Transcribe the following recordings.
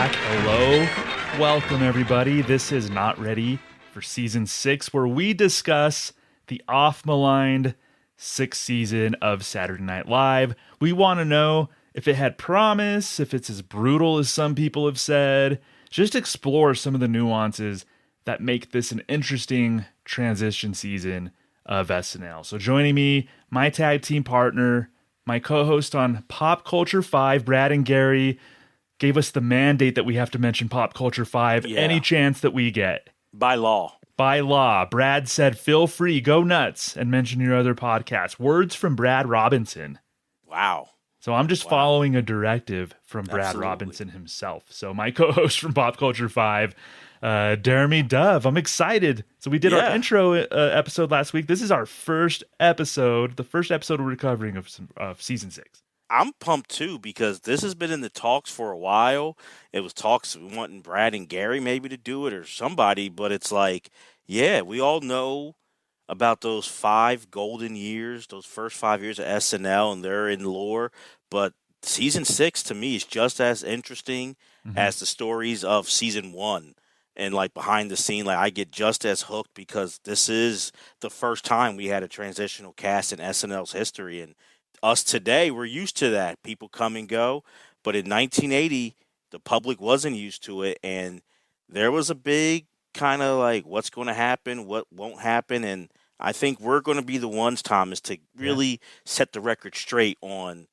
back. Hello. Welcome, everybody. This is Not Ready for Season 6, where we discuss the off-maligned 6th season of Saturday Night Live. We want to know if it had promise, if it's as brutal as some people have said. Just explore some of the nuances that make this an interesting transition season of SNL. So joining me, my tag team partner, my co-host on Pop Culture 5, Brad and Gary, gave us the mandate that we have to mention Pop Culture 5 any chance that we get. By law. By law. Brad said, feel free, go nuts, and mention your other podcasts. Words from Brad Robinson. Wow. So I'm just following a directive from Brad Robinson himself. So my co-host from Pop Culture 5, Deremy Dove. I'm excited. So we did our intro episode last week. This is our first episode, the first episode we're covering of Season 6. I'm pumped too because this has been in the talks for a while. It was talks wanting Brad and Gary maybe to do it or somebody, but it's like, yeah, we all know about those 5 golden years, those first 5 years of SNL, and they're in lore. But Season 6 to me is just as interesting as the stories of Season 1. And like behind the scene, like I get just as hooked because this is the first time we had a transitional cast in SNL's history. And us today, we're used to that. People come and go. But in 1980, the public wasn't used to it. And there was a big kind of like what's going to happen, what won't happen. And I think we're going to be the ones, Thomas, to really set the record straight on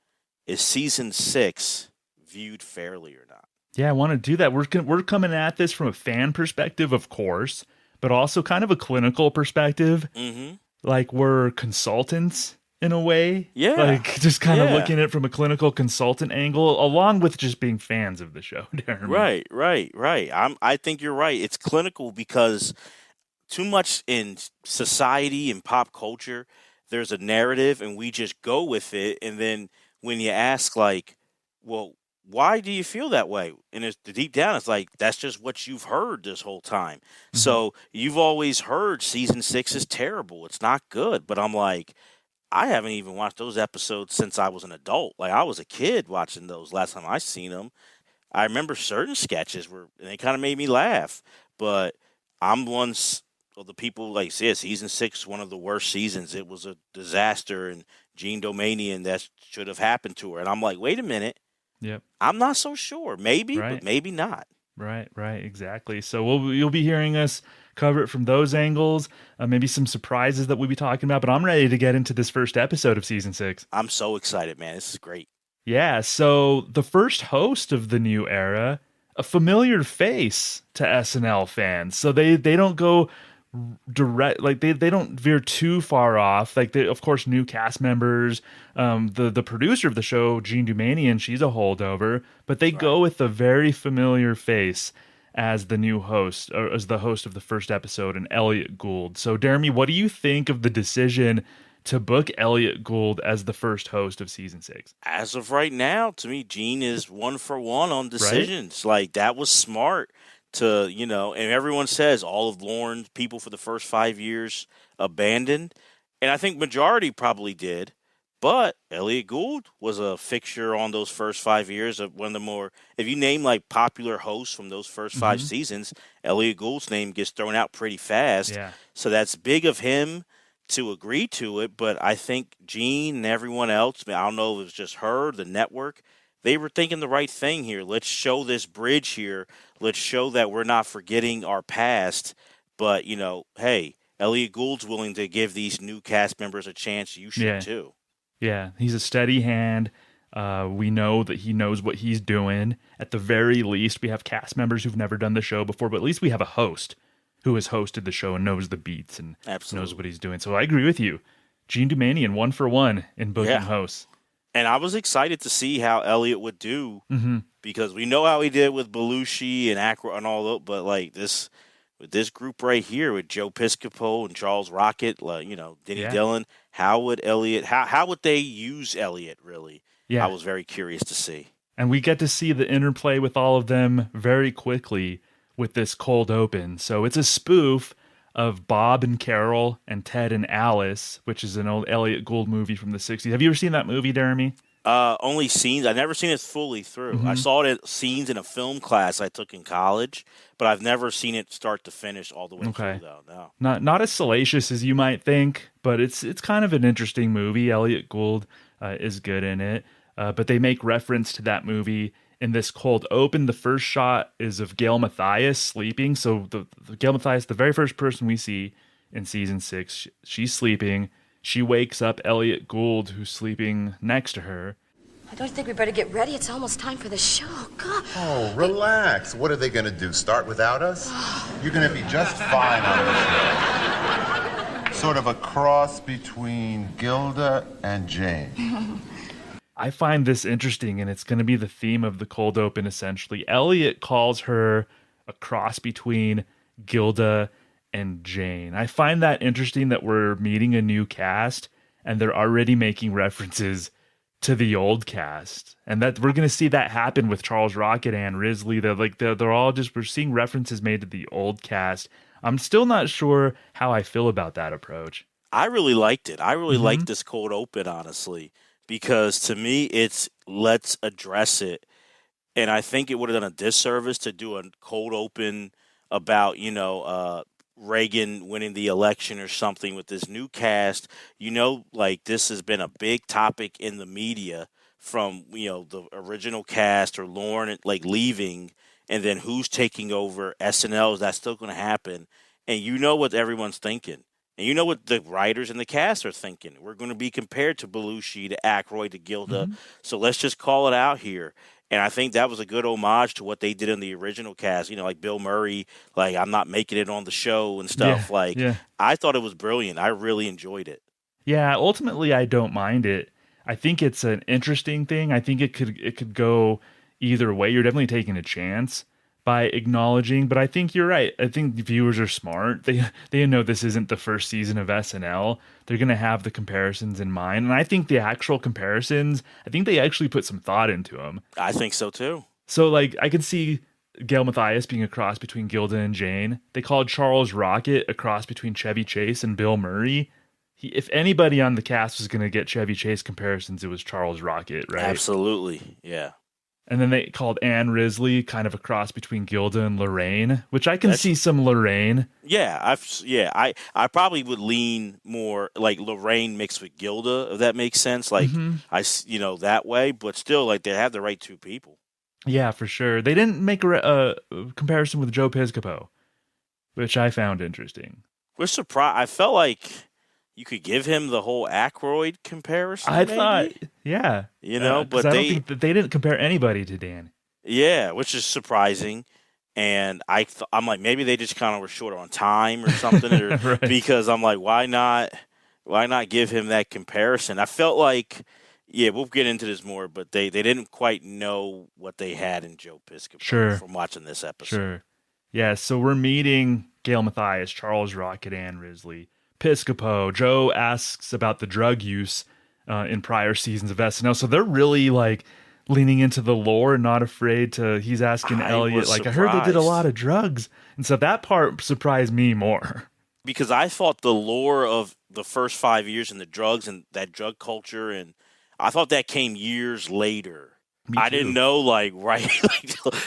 is Season 6 viewed fairly or not. Yeah, I want to do that. We're coming at this from a fan perspective, of course, but also kind of a clinical perspective. Mm-hmm. Like we're consultants in a way. Yeah. Like just kind of looking at it from a clinical consultant angle, along with just being fans of the show. Right. I think you're right. It's clinical because too much in society and pop culture, there's a narrative and we just go with it. And then when you ask like, well, why do you feel that way? And it's deep down, it's like, that's just what you've heard this whole time. Mm-hmm. So you've always heard Season 6 is terrible. It's not good. But I'm like, I haven't even watched those episodes since I was an adult. Like I was a kid watching those last time I seen them. I remember certain sketches and they kind of made me laugh. But I'm once of the people like Season 6, one of the worst seasons. It was a disaster and Jean Doumanian that should have happened to her. And I'm like, wait a minute. Yep. I'm not so sure. Maybe, but maybe not. Right, exactly. So you'll be hearing us cover it from those angles, maybe some surprises that we'll be talking about, but I'm ready to get into this first episode of Season 6. I'm so excited, man. This is great. Yeah, so the first host of the new era, a familiar face to SNL fans. So they don't go direct, like they don't veer too far off. Like they, of course, new cast members, the producer of the show, Jean Doumanian, she's a holdover, but they go with a very familiar face as the new host, or as the host of the first episode, and Elliott Gould. So Deremy, what do you think of the decision to book Elliott Gould as the first host of Season 6? As of right now, to me, Jean is 1 for 1 on decisions. Right? Like that was smart. To, and everyone says all of Lauren's people for the first 5 years abandoned. And I think majority probably did. But Elliott Gould was a fixture on those first 5 years of one of the more, if you name like popular hosts from those first 5 seasons, Elliott Gould's name gets thrown out pretty fast. Yeah. So that's big of him to agree to it. But I think Gene and everyone else, I don't know if it was just her, the network, they were thinking the right thing here. Let's show this bridge here. Let's show that we're not forgetting our past. But, hey, Elliott Gould's willing to give these new cast members a chance. You should too. Yeah, he's a steady hand. We know that he knows what he's doing. At the very least, we have cast members who've never done the show before, but at least we have a host who has hosted the show and knows the beats and knows what he's doing. So I agree with you. Jean Doumanian, 1 for 1 in booking hosts. And I was excited to see how Elliott would do because we know how he did with Belushi and Acro and all that, but like this with this group right here with Joe Piscopo and Charles Rocket, Denny Dillon, how would Elliott? How would they use Elliott? Really? Yeah, I was very curious to see. And we get to see the interplay with all of them very quickly with this cold open. So it's a spoof of Bob and Carol and Ted and Alice, which is an old Elliott Gould movie from the 60s. Have you ever seen that movie, Deremy? Only scenes. I never seen it fully through. I Hmm. saw it scenes in a film class I took in college, but I've never seen it start to finish all the way through Okay. though. No. Not as salacious as you might think, but it's kind of an interesting movie. Elliott Gould is good in it, but they make reference to that movie in this cold open. The first shot is of Gail Mathias sleeping. So the Gail Mathias, the very first person we see in season 6, she's sleeping. She wakes up Elliott Gould, who's sleeping next to her. I don't think we better get ready. It's almost time for the show. God. Oh, relax. What are they going to do? Start without us? You're going to be just fine on the show. Sort of a cross between Gilda and Jane. I find this interesting, and it's going to be the theme of the cold open, essentially. Elliot calls her a cross between Gilda and Jane. I find that interesting that we're meeting a new cast, and they're already making references to the old cast, and that we're going to see that happen with Charles Rocket and Risley. They're all just, we're seeing references made to the old cast. I'm still not sure how I feel about that approach. I really liked it. I really liked this cold open, honestly, because to me, it's let's address it. And I think it would have done a disservice to do a cold open about, Reagan winning the election or something with this new cast. Like this has been a big topic in the media from, the original cast or Lauren like leaving, and then who's taking over SNL. Is that still going to happen? And you know what everyone's thinking. And you know what the writers and the cast are thinking. We're going to be compared to Belushi, to Aykroyd, to Gilda. So let's just call it out here. And I think that was a good homage to what they did in the original cast. Like Bill Murray, like I'm not making it on the show and stuff. I thought it was brilliant. I really enjoyed it. Yeah, ultimately I don't mind it. I think it's an interesting thing. I think it could go either way. You're definitely taking a chance by acknowledging, but I think you're right. I think the viewers are smart. They know this isn't the first season of SNL. They're going to have the comparisons in mind. And I think the actual comparisons, I think they actually put some thought into them. I think so too. So like I can see Gail Mathias being a cross between Gilda and Jane. They called Charles Rocket a cross between Chevy Chase and Bill Murray. If anybody on the cast was going to get Chevy Chase comparisons, it was Charles Rocket, right? Absolutely. Yeah. And then they called Anne Risley kind of a cross between Gilda and Lorraine, which I can see some Lorraine. Yeah, I probably would lean more like Lorraine mixed with Gilda, if that makes sense. Like that way, but still, like they have the right two people. Yeah, for sure. They didn't make a comparison with Joe Piscopo, which I found interesting. We're surprised. I felt like you could give him the whole Aykroyd comparison. I thought, yeah, but I don't think that they didn't compare anybody to Dan. Yeah, which is surprising. And I'm like, maybe they just kind of were short on time or something, or Right. Because I'm like, why not give him that comparison? I felt like, yeah, we'll get into this more, but they didn't quite know what they had in Joe Piscopo from watching this episode. Sure. Yeah, so we're meeting Gail Mathias, Charles Rocket, Anne Risley, Piscopo. Joe asks about the drug use in prior seasons of SNL. So they're really like leaning into the lore and not afraid to, he's asking Elliot, like, I heard they did a lot of drugs. And so that part surprised me more. Because I thought the lore of the first 5 years and the drugs and that drug culture, and I thought that came years later. I didn't know, like, right,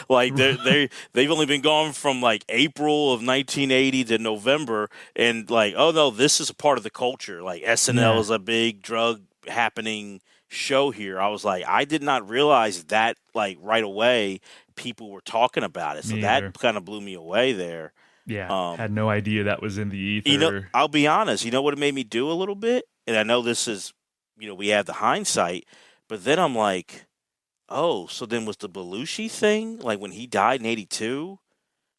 like they've only been gone from like April of 1980 to November, and like, oh no, this is a part of the culture. Like SNL is a big drug happening show here. I was like, I did not realize that like right away people were talking about it. So that kind of blew me away there. Yeah, had no idea that was in the ether. I'll be honest. You know what it made me do a little bit, and I know this is, we have the hindsight, but then I'm like, oh, so then was the Belushi thing, like when he died in 82?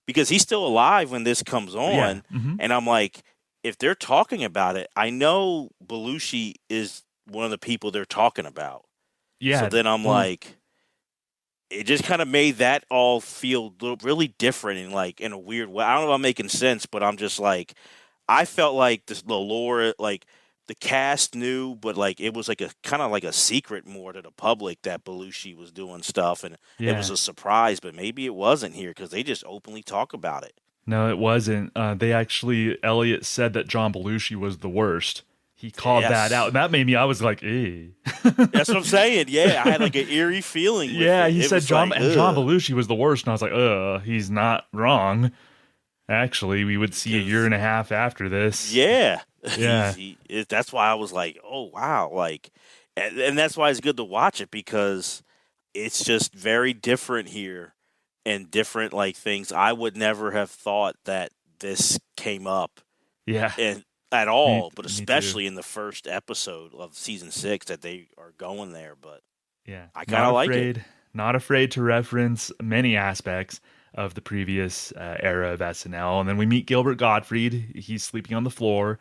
Because he's still alive when this comes on. Yeah. And I'm like, if they're talking about it, I know Belushi is one of the people they're talking about. Yeah. So then I'm like, it just kind of made that all feel really different and like in a weird way. I don't know if I'm making sense, but I'm just like, I felt like the lore, like, the cast knew, but like it was like a kind of like a secret more to the public that Belushi was doing stuff, and it was a surprise. But maybe it wasn't here because they just openly talk about it. No, it wasn't. They actually, Elliot said that John Belushi was the worst he called that Yes. out. And that made me, I was like, eh. That's what I'm saying. Yeah, I had like an eerie feeling. With Yeah, it. he It said was John like, John ugh. Belushi was the worst, and I was like, he's not wrong. Actually, we would see a year and a half after this. Yeah, Yeah. that's why I was like, oh wow, like, and that's why it's good to watch it because it's just very different here and different like things. I would never have thought that this came up Yeah. and at all, but me especially too. in the first episode of season 6 that they are going there. But Yeah. I kind of like it. Not afraid to reference many aspects of the previous era of SNL. And then we meet Gilbert Gottfried. He's sleeping on the floor.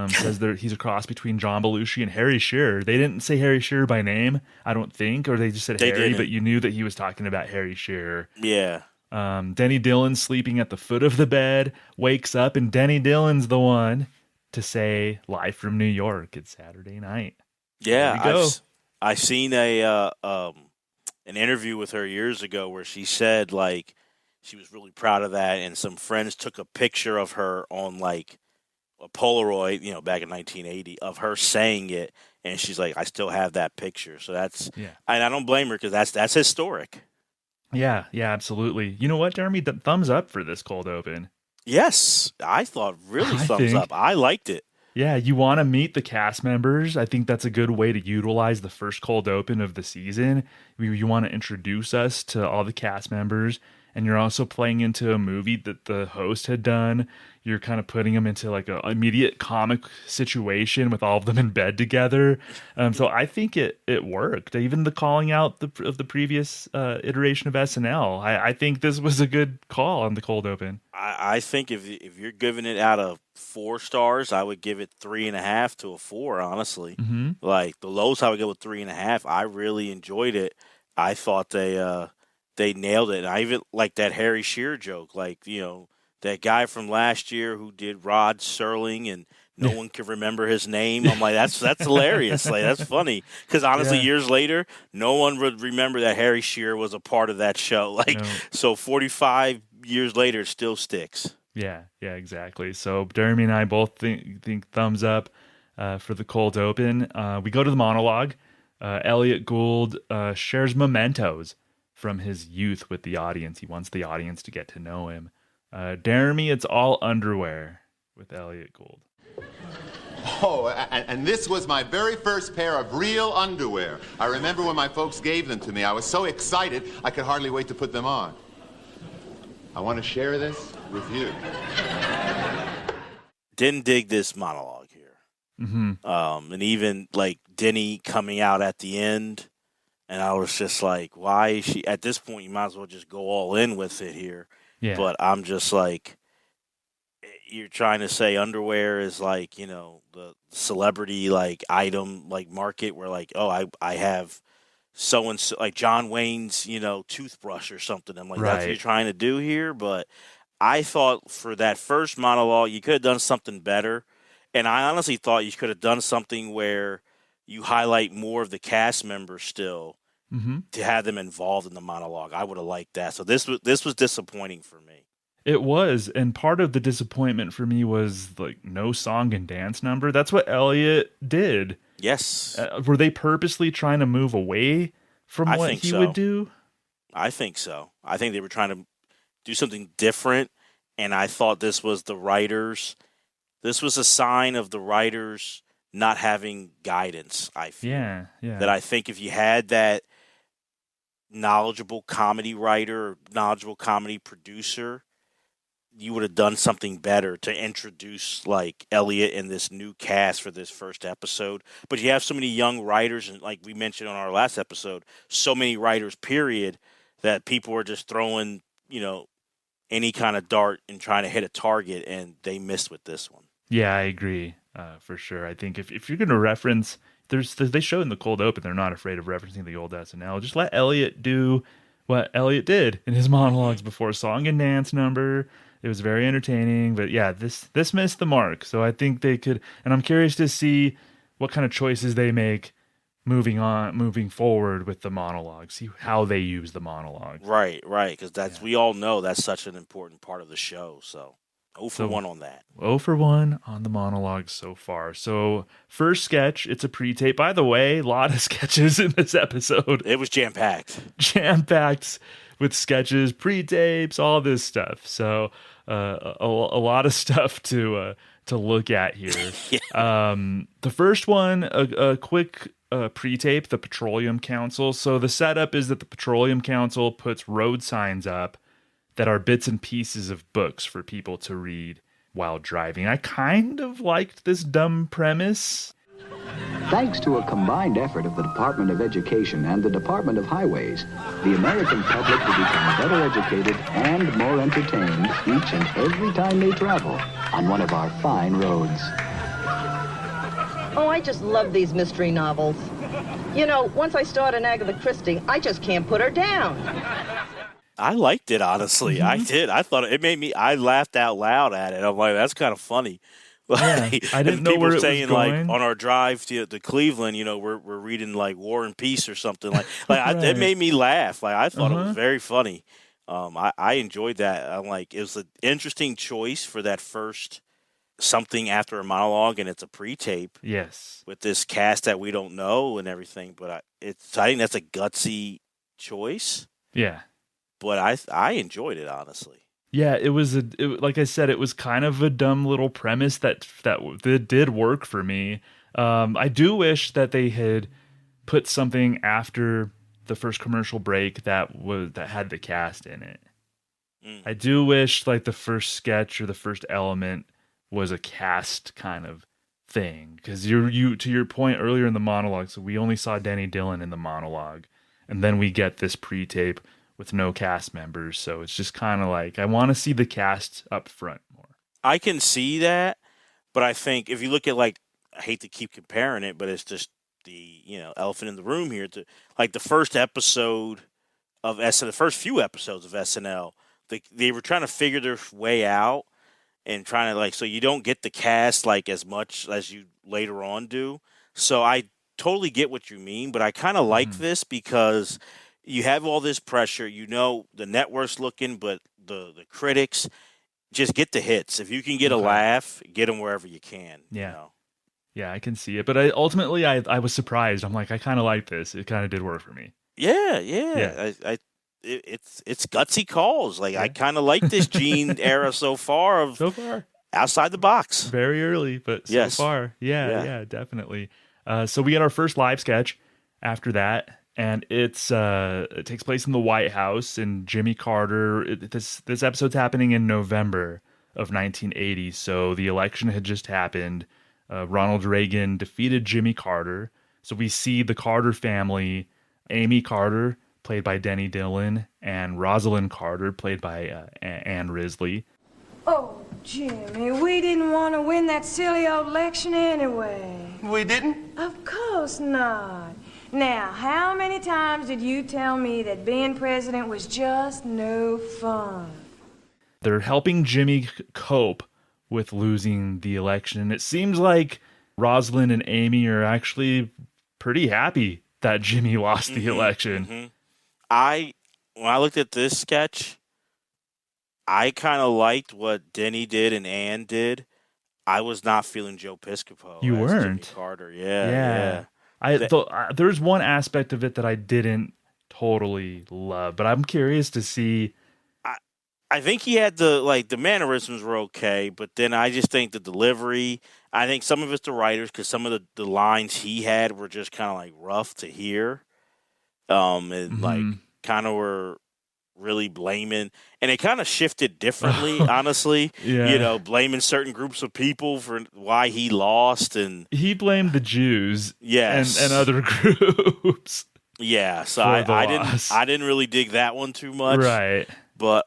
Says he's a cross between John Belushi and Harry Shearer. They didn't say Harry Shearer by name, I don't think, or they just said They Harry, didn't. but you knew that he was talking about Harry Shearer. Yeah, Denny Dillon's sleeping at the foot of the bed, wakes up, and Denny Dillon's the one to say, live from New York, it's Saturday night. yeah. There we go. I've seen an interview with her years ago where she said like she was really proud of that, and some friends took a picture of her on like a Polaroid, back in 1980, of her saying it, and she's like, I still have that picture. So that's, Yeah. and I don't blame her because that's historic. Yeah, absolutely. You know what, Deremy? Thumbs up for this cold open. Yes, I thought really I thumbs think- up. I liked it. Yeah, you want to meet the cast members. I think that's a good way to utilize the first cold open of the season. You want to introduce us to all the cast members, and you're also playing into a movie that the host had done. You're kind of putting them into like an immediate comic situation with all of them in bed together. So I think it worked. Even the calling out of the previous iteration of SNL. I think this was a good call on the cold open. I think if you're giving it out of 4 stars, I would give it 3.5 to a 4. Honestly, like the lowest I would go with 3.5. I really enjoyed it. I thought they nailed it. And I even like that Harry Shearer joke, like that guy from last year who did Rod Serling and no one can remember his name. I'm like, that's hilarious. Like, that's funny. Because honestly, years later, no one would remember that Harry Shearer was a part of that show. Like, No. so 45 years later, it still sticks. Yeah, exactly. So Deremy and I both think thumbs up for the cold open. We go to the monologue. Elliott Gould shares mementos from his youth with the audience. He wants the audience to get to know him. Deremy, it's all underwear with Elliott Gould. Oh, and this was my very first pair of real underwear. I remember when my folks gave them to me. I was so excited, I could hardly wait to put them on. I want to share this with you. Didn't dig this monologue here. And even like Denny coming out at the end, and I was just like, why is she at this point? You might as well just go all in with it here. Yeah. But I'm just like, you're trying to say underwear is like, the celebrity like item like market where like, oh, I have so and so like John Wayne's, toothbrush or something. I'm like, that's what Right. you're trying to do here. But I thought for that first monologue, you could have done something better. And I honestly thought you could have done something where you highlight more of the cast members still to have them involved in the monologue. I would have liked that. So this was disappointing for me. It was, and part of the disappointment for me was like no song and dance number. That's what Elliott did. Yes, Were they purposely trying to move away from I what think he so. would do? I think so. I think they were trying to do something different, and I thought this was the writers. This was a sign of the writers not having guidance, I feel. Yeah. That I think if you had that knowledgeable comedy writer or knowledgeable comedy producer, you would have done something better to introduce like Elliott and this new cast for this first episode. But you have so many young writers, and like we mentioned on our last episode, so many writers, period, that people were just throwing, any kind of dart and trying to hit a target, and they missed with this one. Yeah, I agree for sure. I think if you're going to reference, they show in the cold open, they're not afraid of referencing the old SNL. Just let Elliott do what Elliott did in his monologues before song and dance number. It was very entertaining, but yeah, this missed the mark. So I think they could, and I'm curious to see what kind of choices they make moving forward with the monologue. See how they use the monologue. Right, because we all know that's such an important part of the show. So 0 for 1 on that. 0 for 1 on the monologue so far. So, first sketch, it's a pre-tape. By the way, a lot of sketches in this episode. It was jam-packed. Jam-packed with sketches, pre-tapes, all this stuff. So, a lot of stuff to look at here. Yeah. The first one, a quick pre-tape, the Petroleum Council. So, the setup is that the Petroleum Council puts road signs up that are bits and pieces of books for people to read while driving. I kind of liked this dumb premise. Thanks to a combined effort of the Department of Education and the Department of Highways, the American public will become better educated and more entertained each and every time they travel on one of our fine roads. Oh, I just love these mystery novels. You know, once I start an Agatha Christie, I just can't put her down. I liked it, honestly. Mm-hmm. I did. I thought I laughed out loud at it. I'm like, that's kind of funny. Like, I didn't know where it saying, was going. like, on our drive to Cleveland, you know, we're reading like War and Peace or something like. Right. It made me laugh. Like, I thought it was very funny. I enjoyed that. I'm like, it was an interesting choice for that first something after a monologue, and it's a pre-tape. Yes, with this cast that we don't know and everything. But I think that's a gutsy choice. Yeah. But I enjoyed it, honestly. Yeah, it was like I said, it was kind of a dumb little premise that did work for me. I do wish that they had put something after the first commercial break that had the cast in it. I do wish like the first sketch or the first element was a cast kind of thing, because you to your point earlier in the monologue. So we only saw Denny Dillon in the monologue, and then we get this pre-tape with no cast members, so it's just kind of like I want to see the cast up front more. I can see that, but I think if you look at, like, I hate to keep comparing it, but it's just the elephant in the room here. Like the first episode of the first few episodes of SNL, they were trying to figure their way out and trying to, like, so you don't get the cast like as much as you later on do. So I totally get what you mean, but I kind of like this because you have all this pressure. The network's looking, but the critics just get the hits. If you can get a laugh, get them wherever you can. Yeah. Yeah, I can see it. But I was surprised. I'm like, I kind of like this. It kind of did work for me. Yeah. It's gutsy calls. Like, I kind of like this Gene era so far. Outside the box. Very early, but so far. Yeah, definitely. So we get our first live sketch after that. And it takes place in the White House, and Jimmy Carter. This episode's happening in November of 1980, so the election had just happened. Ronald Reagan defeated Jimmy Carter. So we see the Carter family, Amy Carter, played by Denny Dillon, and Rosalind Carter, played by Ann Risley. Oh, Jimmy, we didn't want to win that silly old election anyway. We didn't? Of course not. Now, how many times did you tell me that being president was just no fun? They're helping Jimmy cope with losing the election. And it seems like Rosalind and Amy are actually pretty happy that Jimmy lost the election. Mm-hmm. When I looked at this sketch, I kind of liked what Denny did and Ann did. I was not feeling Joe Piscopo. You weren't? Jimmy Carter. Yeah. There's one aspect of it that I didn't totally love, but I'm curious to see. I think he had the mannerisms were okay, but then I just think the delivery, I think some of it's the writers, because some of the lines he had were just kind of like rough to hear. And like kind of were really blaming, and it kind of shifted differently, honestly. Yeah. Blaming certain groups of people for why he lost, and he blamed the Jews, yes, and other groups. Yeah, so I didn't really dig that one too much, right? But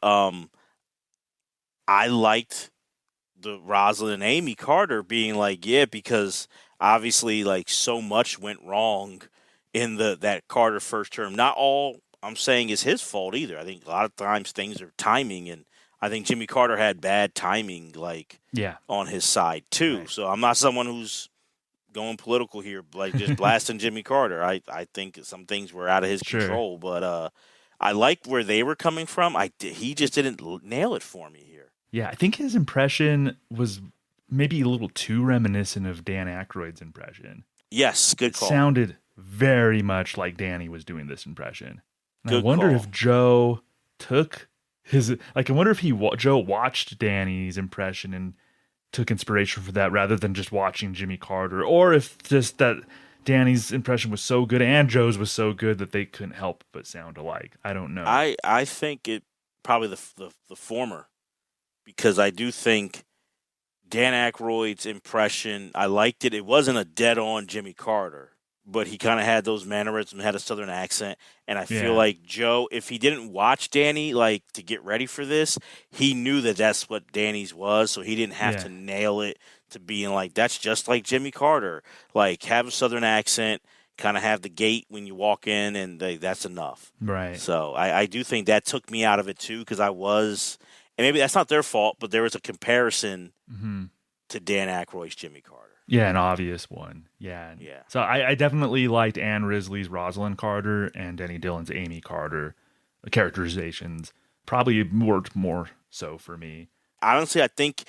I liked the Rosalind and Amy Carter being like, yeah, because obviously like so much went wrong in that Carter first term. Not all I'm saying is his fault either. I think a lot of times things are timing, and I think Jimmy Carter had bad timing, on his side too. Right. So I'm not someone who's going political here, like just blasting Jimmy Carter. I think some things were out of his control, but I like where they were coming from. He just didn't nail it for me here. Yeah, I think his impression was maybe a little too reminiscent of Dan Aykroyd's impression. Yes, good call. It sounded very much like Danny was doing this impression. And Good I wonder call. if Joe took his, like, I wonder if Joe watched Danny's impression and took inspiration for that rather than just watching Jimmy Carter, or if just that Danny's impression was so good and Joe's was so good that they couldn't help but sound alike. I don't know. I think it probably the former, because I do think Dan Aykroyd's impression, I liked it. It wasn't a dead-on Jimmy Carter, but he kind of had those mannerisms, had a southern accent, and I feel like Joe, if he didn't watch Danny, like, to get ready for this, he knew that that's what Danny's was, so he didn't have to nail it to being like, that's just like Jimmy Carter. Like, have a southern accent, kind of have the gait when you walk in, and that's enough. Right. So I do think that took me out of it, too, because and maybe that's not their fault, but there was a comparison to Dan Aykroyd's Jimmy Carter. Yeah, an obvious one. Yeah. Yeah. So I definitely liked Ann Risley's Rosalind Carter and Denny Dillon's Amy Carter characterizations. Probably worked more so for me. Honestly, I think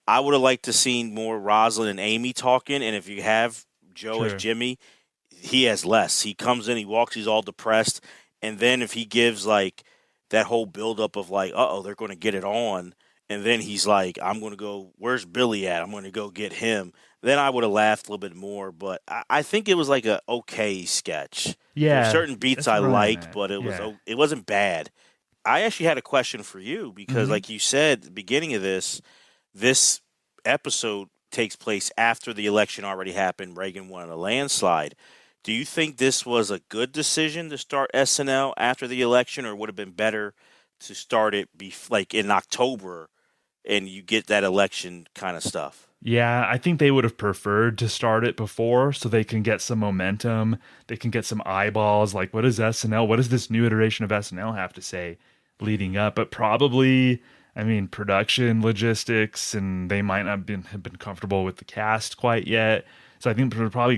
I would have liked to seen more Rosalind and Amy talking, and if you have Joe as Jimmy, he has less. He comes in, he walks, he's all depressed, and then if he gives, like, that whole buildup of, like, they're going to get it on, and then he's like, I'm going to go, where's Billy at? I'm going to go get him. Then I would have laughed a little bit more, but I think it was like a okay sketch. Yeah. There were certain beats I liked, but it wasn't bad. I actually had a question for you because, like you said, at the beginning of this episode takes place after the election already happened. Reagan won a landslide. Do you think this was a good decision to start SNL after the election, or would it have been better to start it like in October and you get that election kind of stuff? Yeah, I think they would have preferred to start it before so they can get some momentum. They can get some eyeballs. Like, what does SNL, what does this new iteration of SNL have to say leading up? But probably, I mean, production, logistics, and they might not have been comfortable with the cast quite yet. So I think there were probably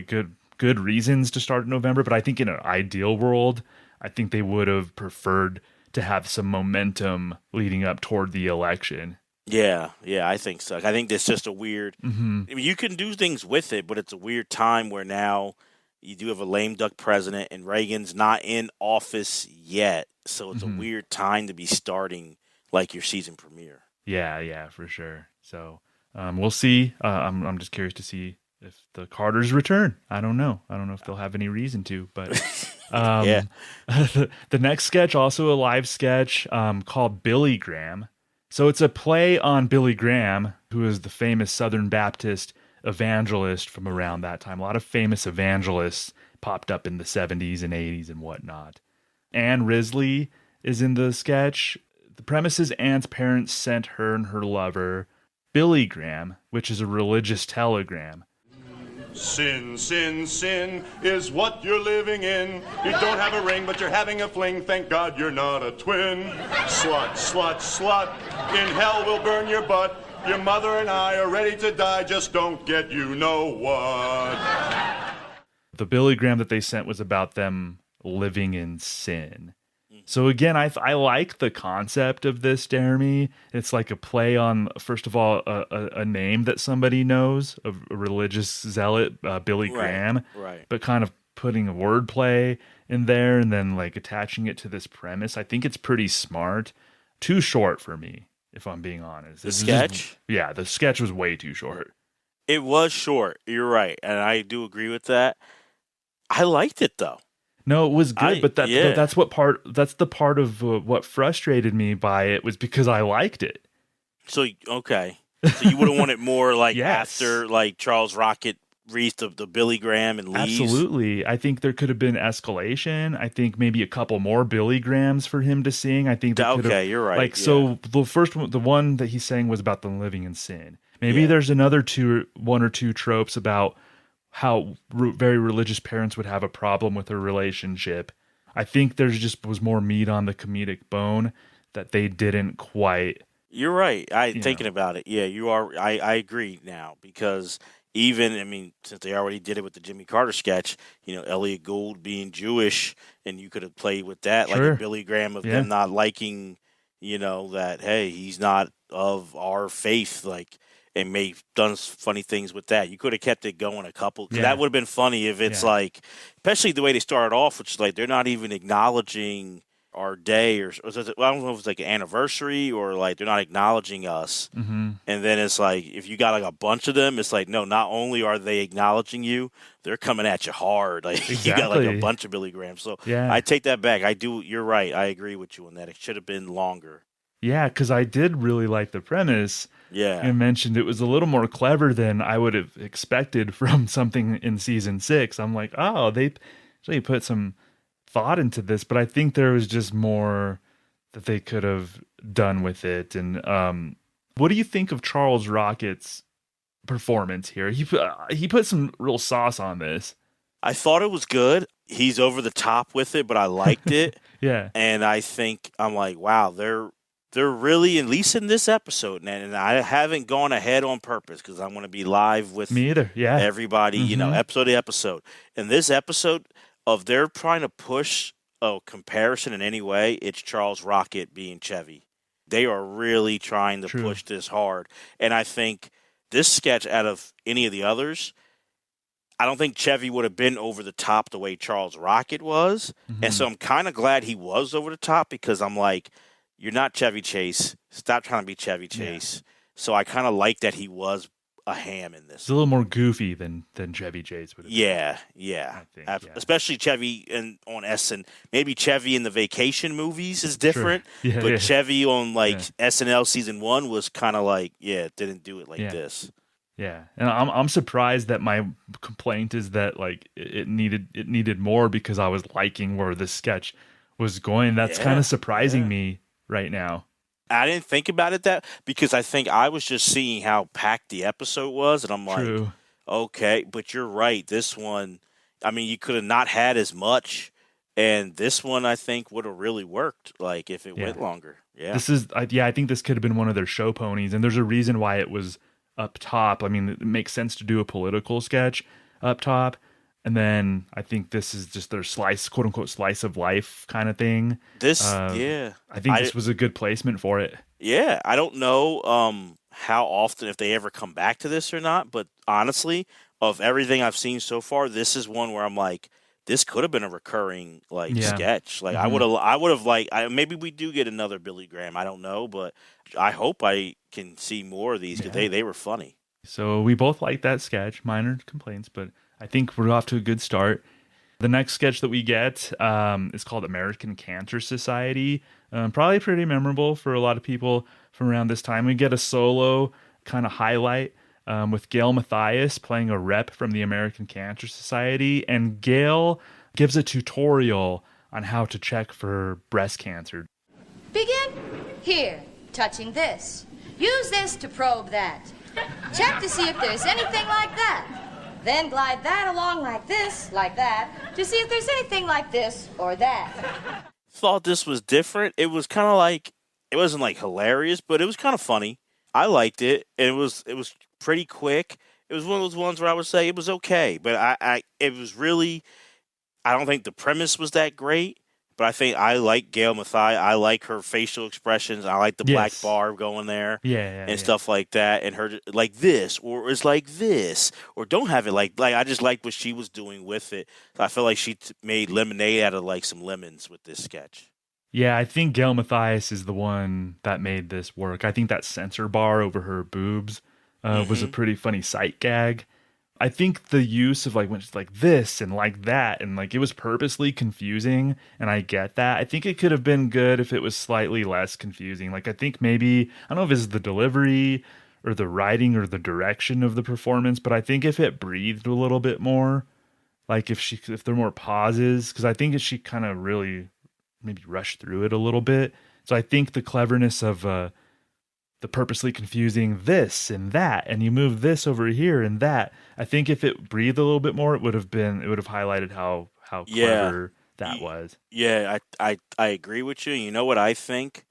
good reasons to start in November. But I think in an ideal world, I think they would have preferred to have some momentum leading up toward the election. Yeah, I think so. I think it's just a weird. I mean, you can do things with it, but it's a weird time where now you do have a lame duck president, and Reagan's not in office yet, so it's a weird time to be starting like your season premiere. Yeah, for sure. So we'll see. I'm just curious to see if the Carters return. I don't know if they'll have any reason to, but the next sketch, also a live sketch called Billy Graham. So it's a play on Billy Graham, who is the famous Southern Baptist evangelist from around that time. A lot of famous evangelists popped up in the 70s and 80s and whatnot. Ann Risley is in the sketch. The premise is Ann's parents sent her and her lover Billy Graham, which is a religious telegram. Sin, sin, sin is what you're living in. You don't have a ring, but you're having a fling. Thank God you're not a twin. Slut, slut, slut. In hell we'll burn your butt. Your mother and I are ready to die. Just don't get you know what. The Billy Graham that they sent was about them living in sin. So again, I like the concept of this, Deremy. It's like a play on, first of all, a name that somebody knows, a religious zealot, Billy Graham, but kind of putting a wordplay in there and then like attaching it to this premise. I think it's pretty smart. Too short for me, if I'm being honest. The sketch? The sketch was way too short. It was short. You're right, and I do agree with that. I liked it though. No, it was good, but that's the part of what frustrated me by it was because I liked it. So, okay. So you would have wanted more like after like Charles Rocket reads the Billy Graham and leaves? Absolutely. I think there could have been escalation. I think maybe a couple more Billy Grahams for him to sing. I think that could have, you're right. So the first one, the one that he sang was about them living in sin. Maybe there's another one or two tropes about how very religious parents would have a problem with a relationship. I think there's just was more meat on the comedic bone that they didn't quite. You're right. Thinking about it. Yeah, you are. I agree now because even, I mean, since they already did it with the Jimmy Carter sketch, Elliott Gould being Jewish, and you could have played with that, like Sure. a Billy Graham of Yeah. them not liking, that, hey, he's not of our faith, like, and may have done funny things with that. You could have kept it going a couple. 'Cause Yeah. that would have been funny if it's like, especially the way they started off, which is like they're not even acknowledging our day, or I don't know if it's like an anniversary or like they're not acknowledging us. Mm-hmm. And then it's like, if you got like a bunch of them, it's like, no, not only are they acknowledging you, they're coming at you hard. Like you got like a Exactly. bunch of Billy Grahams. So Yeah. I take that back. You're right. I agree with you on that. It should have been longer. Yeah, because I did really like the premise. Yeah. You mentioned it was a little more clever than I would have expected from something in season 6. I'm like, oh, they actually put some thought into this, but I think there was just more that they could have done with it. And what do you think of Charles Rocket's performance here? He put some real sauce on this. I thought it was good. He's over the top with it, but I liked it. Yeah. And I think I'm like, wow, they're really, at least in this episode, and I haven't gone ahead on purpose because I'm going to be live with Me either. Yeah. everybody, episode to episode. In this episode, of they're trying to push a comparison in any way, it's Charles Rocket being Chevy. They are really trying to push this hard. And I think this sketch, out of any of the others, I don't think Chevy would have been over the top the way Charles Rocket was. Mm-hmm. And so I'm kind of glad he was over the top, because I'm like, you're not Chevy Chase. Stop trying to be Chevy Chase. Yeah. So I kind of like that he was a ham in this. It's a little more goofy than Chevy Chase would have been. Yeah. I think, Especially Chevy on and maybe Chevy in the vacation movies is different. Yeah, but Chevy on SNL season 1 was kind of like, didn't do it like this. Yeah, and I'm surprised that my complaint is that like it needed more, because I was liking where the sketch was going. That's kind of surprising me right now. I didn't think about it because I think I was just seeing how packed the episode was, and I'm like, okay, but you're right. This one, I mean, you could have not had as much, and this one I think would have really worked, like if it went longer. Yeah, I think this could have been one of their show ponies, and there's a reason why it was up top. I mean, it makes sense to do a political sketch up top. And then I think this is just their quote unquote slice of life kind of thing. I think this was a good placement for it. Yeah. I don't know how often, if they ever come back to this or not, but honestly, of everything I've seen so far, this is one where I'm like, this could have been a recurring sketch. Like I would have maybe we do get another Billy Graham. I don't know, but I hope I can see more of these, because they were funny. So we both like that sketch. Minor complaints, but I think we're off to a good start. The next sketch that we get is called American Cancer Society. Probably pretty memorable for a lot of people from around this time. We get a solo kind of highlight with Gail Mathias playing a rep from the American Cancer Society. And Gail gives a tutorial on how to check for breast cancer. Begin here, touching this. Use this to probe that. Check to see if there's anything like that. Then glide that along like this, like that, to see if there's anything like this or that. Thought this was different. It was kind of like, it wasn't like hilarious, but it was kind of funny. I liked it. And it was pretty quick. It was one of those ones where I would say it was okay, but it was really, I don't think the premise was that great. But I think I like Gail Mathai. I like her facial expressions. I like the black barb going there, and stuff like that. And her like this, or it's like this, or don't have it like I just liked what she was doing with it. So I feel like she made lemonade out of like some lemons with this sketch. Yeah, I think Gail Mathias is the one that made this work. I think that censor bar over her boobs was a pretty funny sight gag. I think the use of like when it's like this and like that, and like it was purposely confusing, and I get that. I think it could have been good if it was slightly less confusing. Like I think maybe, I don't know if it's the delivery or the writing or the direction of the performance, but I think if it breathed a little bit more, like if there were more pauses, because I think she kind of really maybe rushed through it a little bit. So I think the cleverness of the purposely confusing this and that, and you move this over here and that. I think if it breathed a little bit more, it would have highlighted how clever that was. Yeah, I agree with you. You know what I think?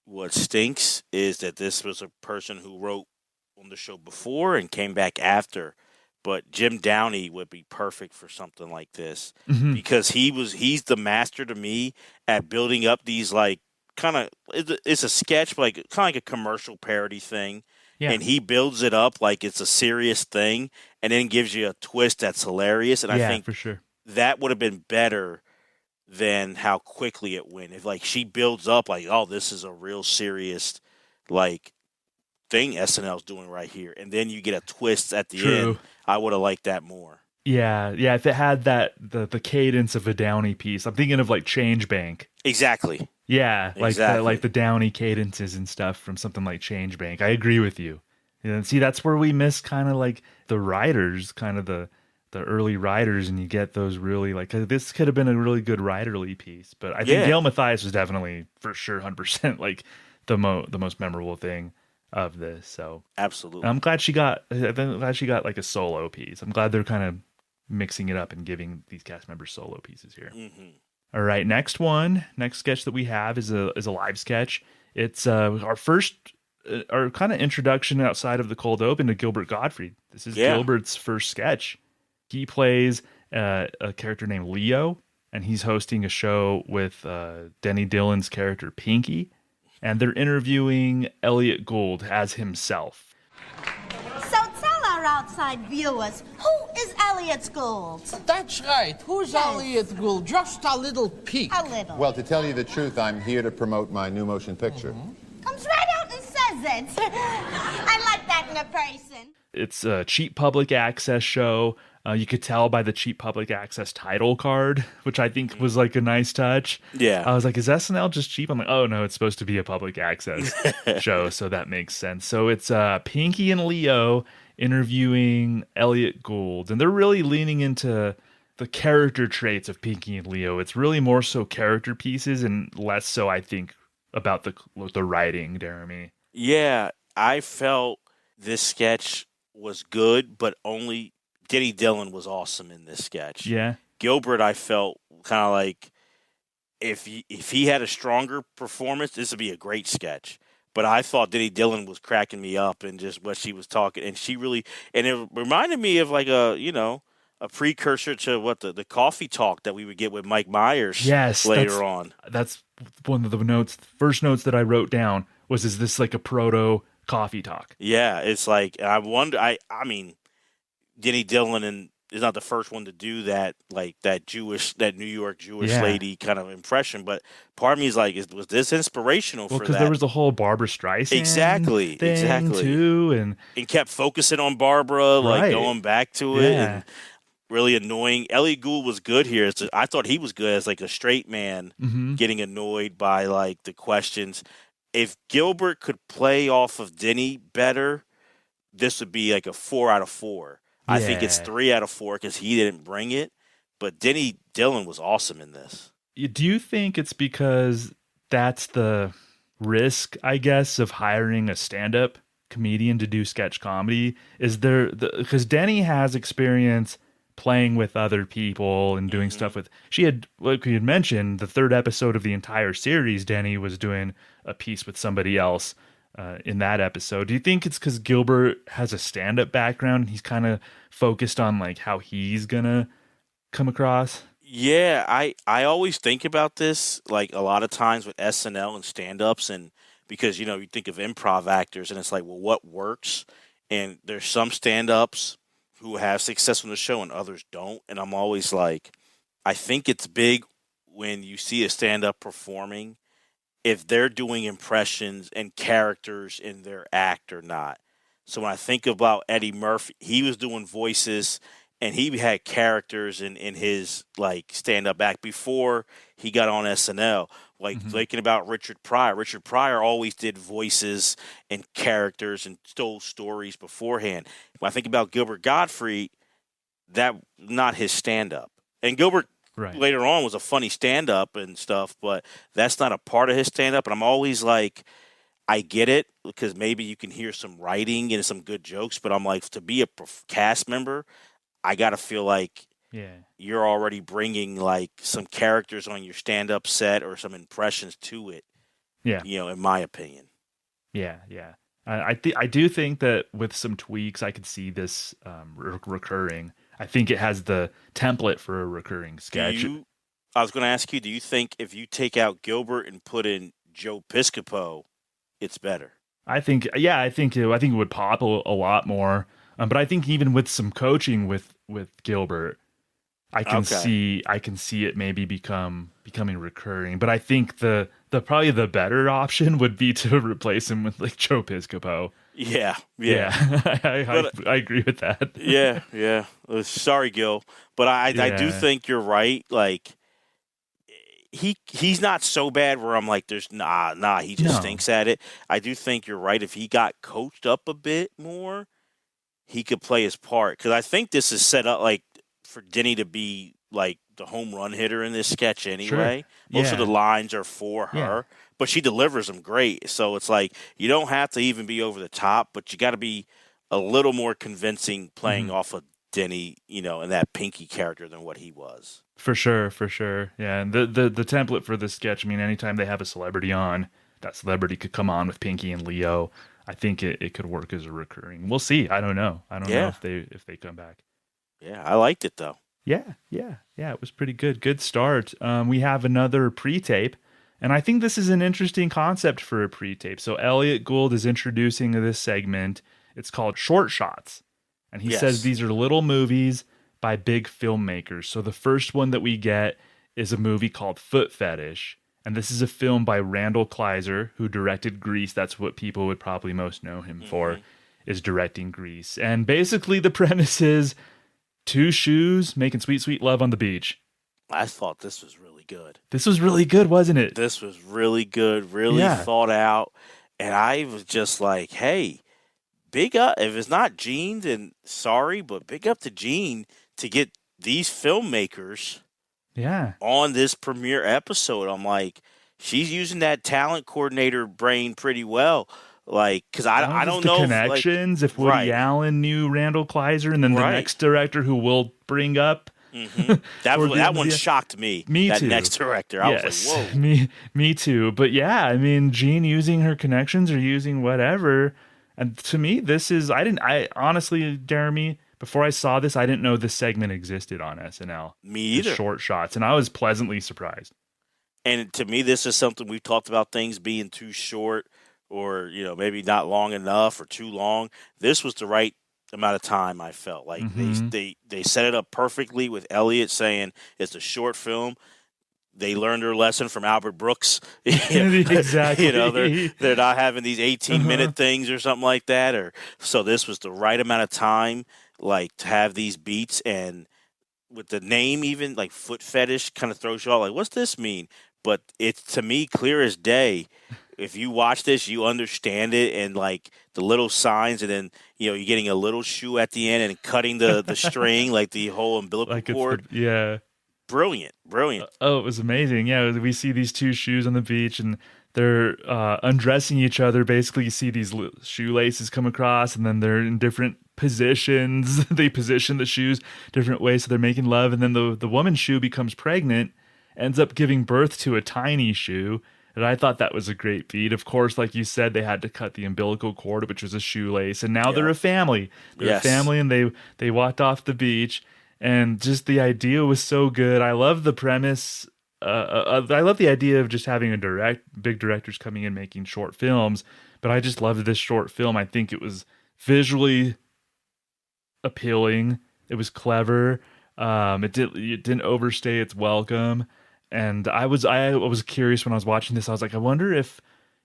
What stinks is that this was a person who wrote on the show before and came back after. but Jim Downey would be perfect for something like this because he's the master to me at building up these like kind of it's a sketch, but like kind of like a commercial parody thing. Yeah. And he builds it up like it's a serious thing and then gives you a twist that's hilarious. And I think for sure that would have been better than how quickly it went. If like she builds up like, oh, this is a real serious like thing SNL's doing right here, and then you get a twist at the end. I would have liked that more. Yeah. If it had that the cadence of a Downey piece, I'm thinking of like Change Bank. Exactly. Yeah, like the Downey cadences and stuff from something like Change Bank. I agree with you. And see, that's where we miss kind of like the writers, kind of the early writers, and you get those really like this could have been a really good writerly piece. But I think Gail Mathias was definitely for sure 100% like the most memorable thing of this. So absolutely, I'm glad she got like a solo piece. I'm glad they're kind of mixing it up and giving these cast members solo pieces here. All right, next sketch that we have is a live sketch. It's our kind of introduction outside of the cold open to Gilbert Gottfried. This is Gilbert's first sketch. He plays a character named Leo, and he's hosting a show with Denny Dillon's character Pinky, and they're interviewing Elliott Gould as himself. So tell our outside viewers, who is Elliott Gould? That's right. Who's Elliott Gould? Just a little peek. A little. Well, to tell you the truth, I'm here to promote my new motion picture. Comes right out and says it. I like that in a person. It's a cheap public access show. You could tell by the cheap public access title card, which I think was like a nice touch. Yeah. I was like, is SNL just cheap? I'm like, oh no, it's supposed to be a public access show, so that makes sense. So it's Pinky and Leo interviewing Elliott Gould, and they're really leaning into the character traits of Pinky and Leo. It's really more so character pieces and less so, I think, about the writing, Deremy. Yeah, I felt this sketch was good, but only Denny Dillon was awesome in this sketch. Yeah. Gilbert, I felt kind of like if he had a stronger performance, this would be a great sketch. But I thought Denny Dillon was cracking me up and just what she was talking, and she really, and it reminded me of like a precursor to what the coffee talk that we would get with Mike Myers. Later on. That's one of the first notes that I wrote down was, is this like a proto coffee talk? Yeah, it's like I wonder. I mean. Denny Dillon is not the first one to do that, like that New York Jewish lady kind of impression. But part of me is like, was this inspirational for that? Because there was the whole Barbra Streisand exactly too, and kept focusing on Barbara, like going back to it, and really annoying. Elliott Gould was good here. I thought he was good as like a straight man getting annoyed by like the questions. If Gilbert could play off of Denny better, this would be like a 4 out of 4. I think it's 3 out of 4 because he didn't bring it. But Denny Dillon was awesome in this. Do you think it's because that's the risk, I guess, of hiring a stand-up comedian to do sketch comedy? Is there because Denny has experience playing with other people and doing stuff with. She had, like we had mentioned, the 3rd episode of the entire series. Denny was doing a piece with somebody else. In that episode, do you think it's because Gilbert has a stand-up background and he's kind of focused on like how he's gonna come across? Yeah, I always think about this like a lot of times with SNL and stand-ups, and because you think of improv actors and it's like, well, what works? And there's some stand-ups who have success on the show and others don't, and I'm always like, I think it's big when you see a stand-up performing if they're doing impressions and characters in their act or not. So when I think about Eddie Murphy, he was doing voices and he had characters in his like stand-up act before he got on SNL. Like thinking about Richard Pryor. Richard Pryor always did voices and characters and told stories beforehand. When I think about Gilbert Gottfried, that not his stand-up. And Gilbert later on was a funny stand-up and stuff, but that's not a part of his stand-up. And I'm always like, I get it, because maybe you can hear some writing and some good jokes, but I'm like, to be a cast member, I got to feel like you're already bringing like some characters on your stand-up set or some impressions to it. Yeah. In my opinion. Yeah. I do think that with some tweaks, I could see this recurring. I think it has the template for a recurring sketch. I was going to ask you, do you think if you take out Gilbert and put in Joe Piscopo, it's better? I think it would pop a lot more. But I think even with some coaching with Gilbert, I can see it maybe becoming recurring. But I think the probably the better option would be to replace him with like Joe Piscopo. Yeah. I agree with that. Yeah. Sorry, Gil, but I do think you're right. Like he's not so bad where I'm like, there's he just stinks at it. I do think you're right. If he got coached up a bit more, he could play his part. Because I think this is set up like for Denny to be like the home run hitter in this sketch anyway. Sure. Most of the lines are for her, but she delivers them great. So it's like you don't have to even be over the top, but you got to be a little more convincing playing off of Denny, and that Pinky character than what he was. For sure. Yeah, and the template for this sketch, I mean, anytime they have a celebrity on, that celebrity could come on with Pinky and Leo. I think it could work as a recurring. We'll see. I don't know. I don't know if they come back. Yeah, I liked it though. Yeah, it was pretty good. Good start. We have another pre-tape, and I think this is an interesting concept for a pre-tape. So Elliott Gould is introducing this segment. It's called Short Shots, and he says these are little movies by big filmmakers. So the first one that we get is a movie called Foot Fetish, and this is a film by Randall Kleiser, who directed Grease. That's what people would probably most know him for, is directing Grease. And basically the premise is 2 shoes making sweet, sweet love on the beach. I thought this was really good. This was really good, wasn't it? This was really good, really thought out. And I was just like, hey, big up. If it's not Gene, then sorry, but big up to Gene to get these filmmakers on this premiere episode. I'm like, she's using that talent coordinator brain pretty well. Like, because I don't know connections. If Woody Allen knew Randall Kleiser, and then the next director who we'll bring up, that one shocked me. That too. Next director, I was like, whoa. Me too. But yeah, I mean, Jean using her connections or using whatever, and to me, this is I honestly, Deremy, before I saw this, I didn't know this segment existed on SNL. Me either. Short Shots, and I was pleasantly surprised. And to me, this is something we've talked about, things being too short, or maybe not long enough or too long. This was the right amount of time, I felt like. They set it up perfectly with Elliott saying it's a short film. They learned their lesson from Albert Brooks. Exactly. They're not having these 18-minute things or something like that. So this was the right amount of time, like, to have these beats. And with the name even, like, Foot Fetish kind of throws you all like, what's this mean? But it's, to me, clear as day. If you watch this, you understand it, and like the little signs, and then you're getting a little shoe at the end and cutting the string, like the whole umbilical cord. Brilliant. Oh, it was amazing. Yeah, we see these 2 shoes on the beach, and they're undressing each other. Basically, you see these shoelaces come across, and then they're in different positions. They position the shoes different ways, so they're making love. And then the woman's shoe becomes pregnant, ends up giving birth to a tiny shoe. And I thought that was a great beat. Of course, like you said, they had to cut the umbilical cord, which was a shoelace. And now they're a family. They're a family, and they walked off the beach. And just the idea was so good. I love the premise. I love the idea of just having big directors coming in making short films. But I just loved this short film. I think it was visually appealing. It was clever. It didn't overstay its welcome. And I was curious when I was watching this. I was like, I wonder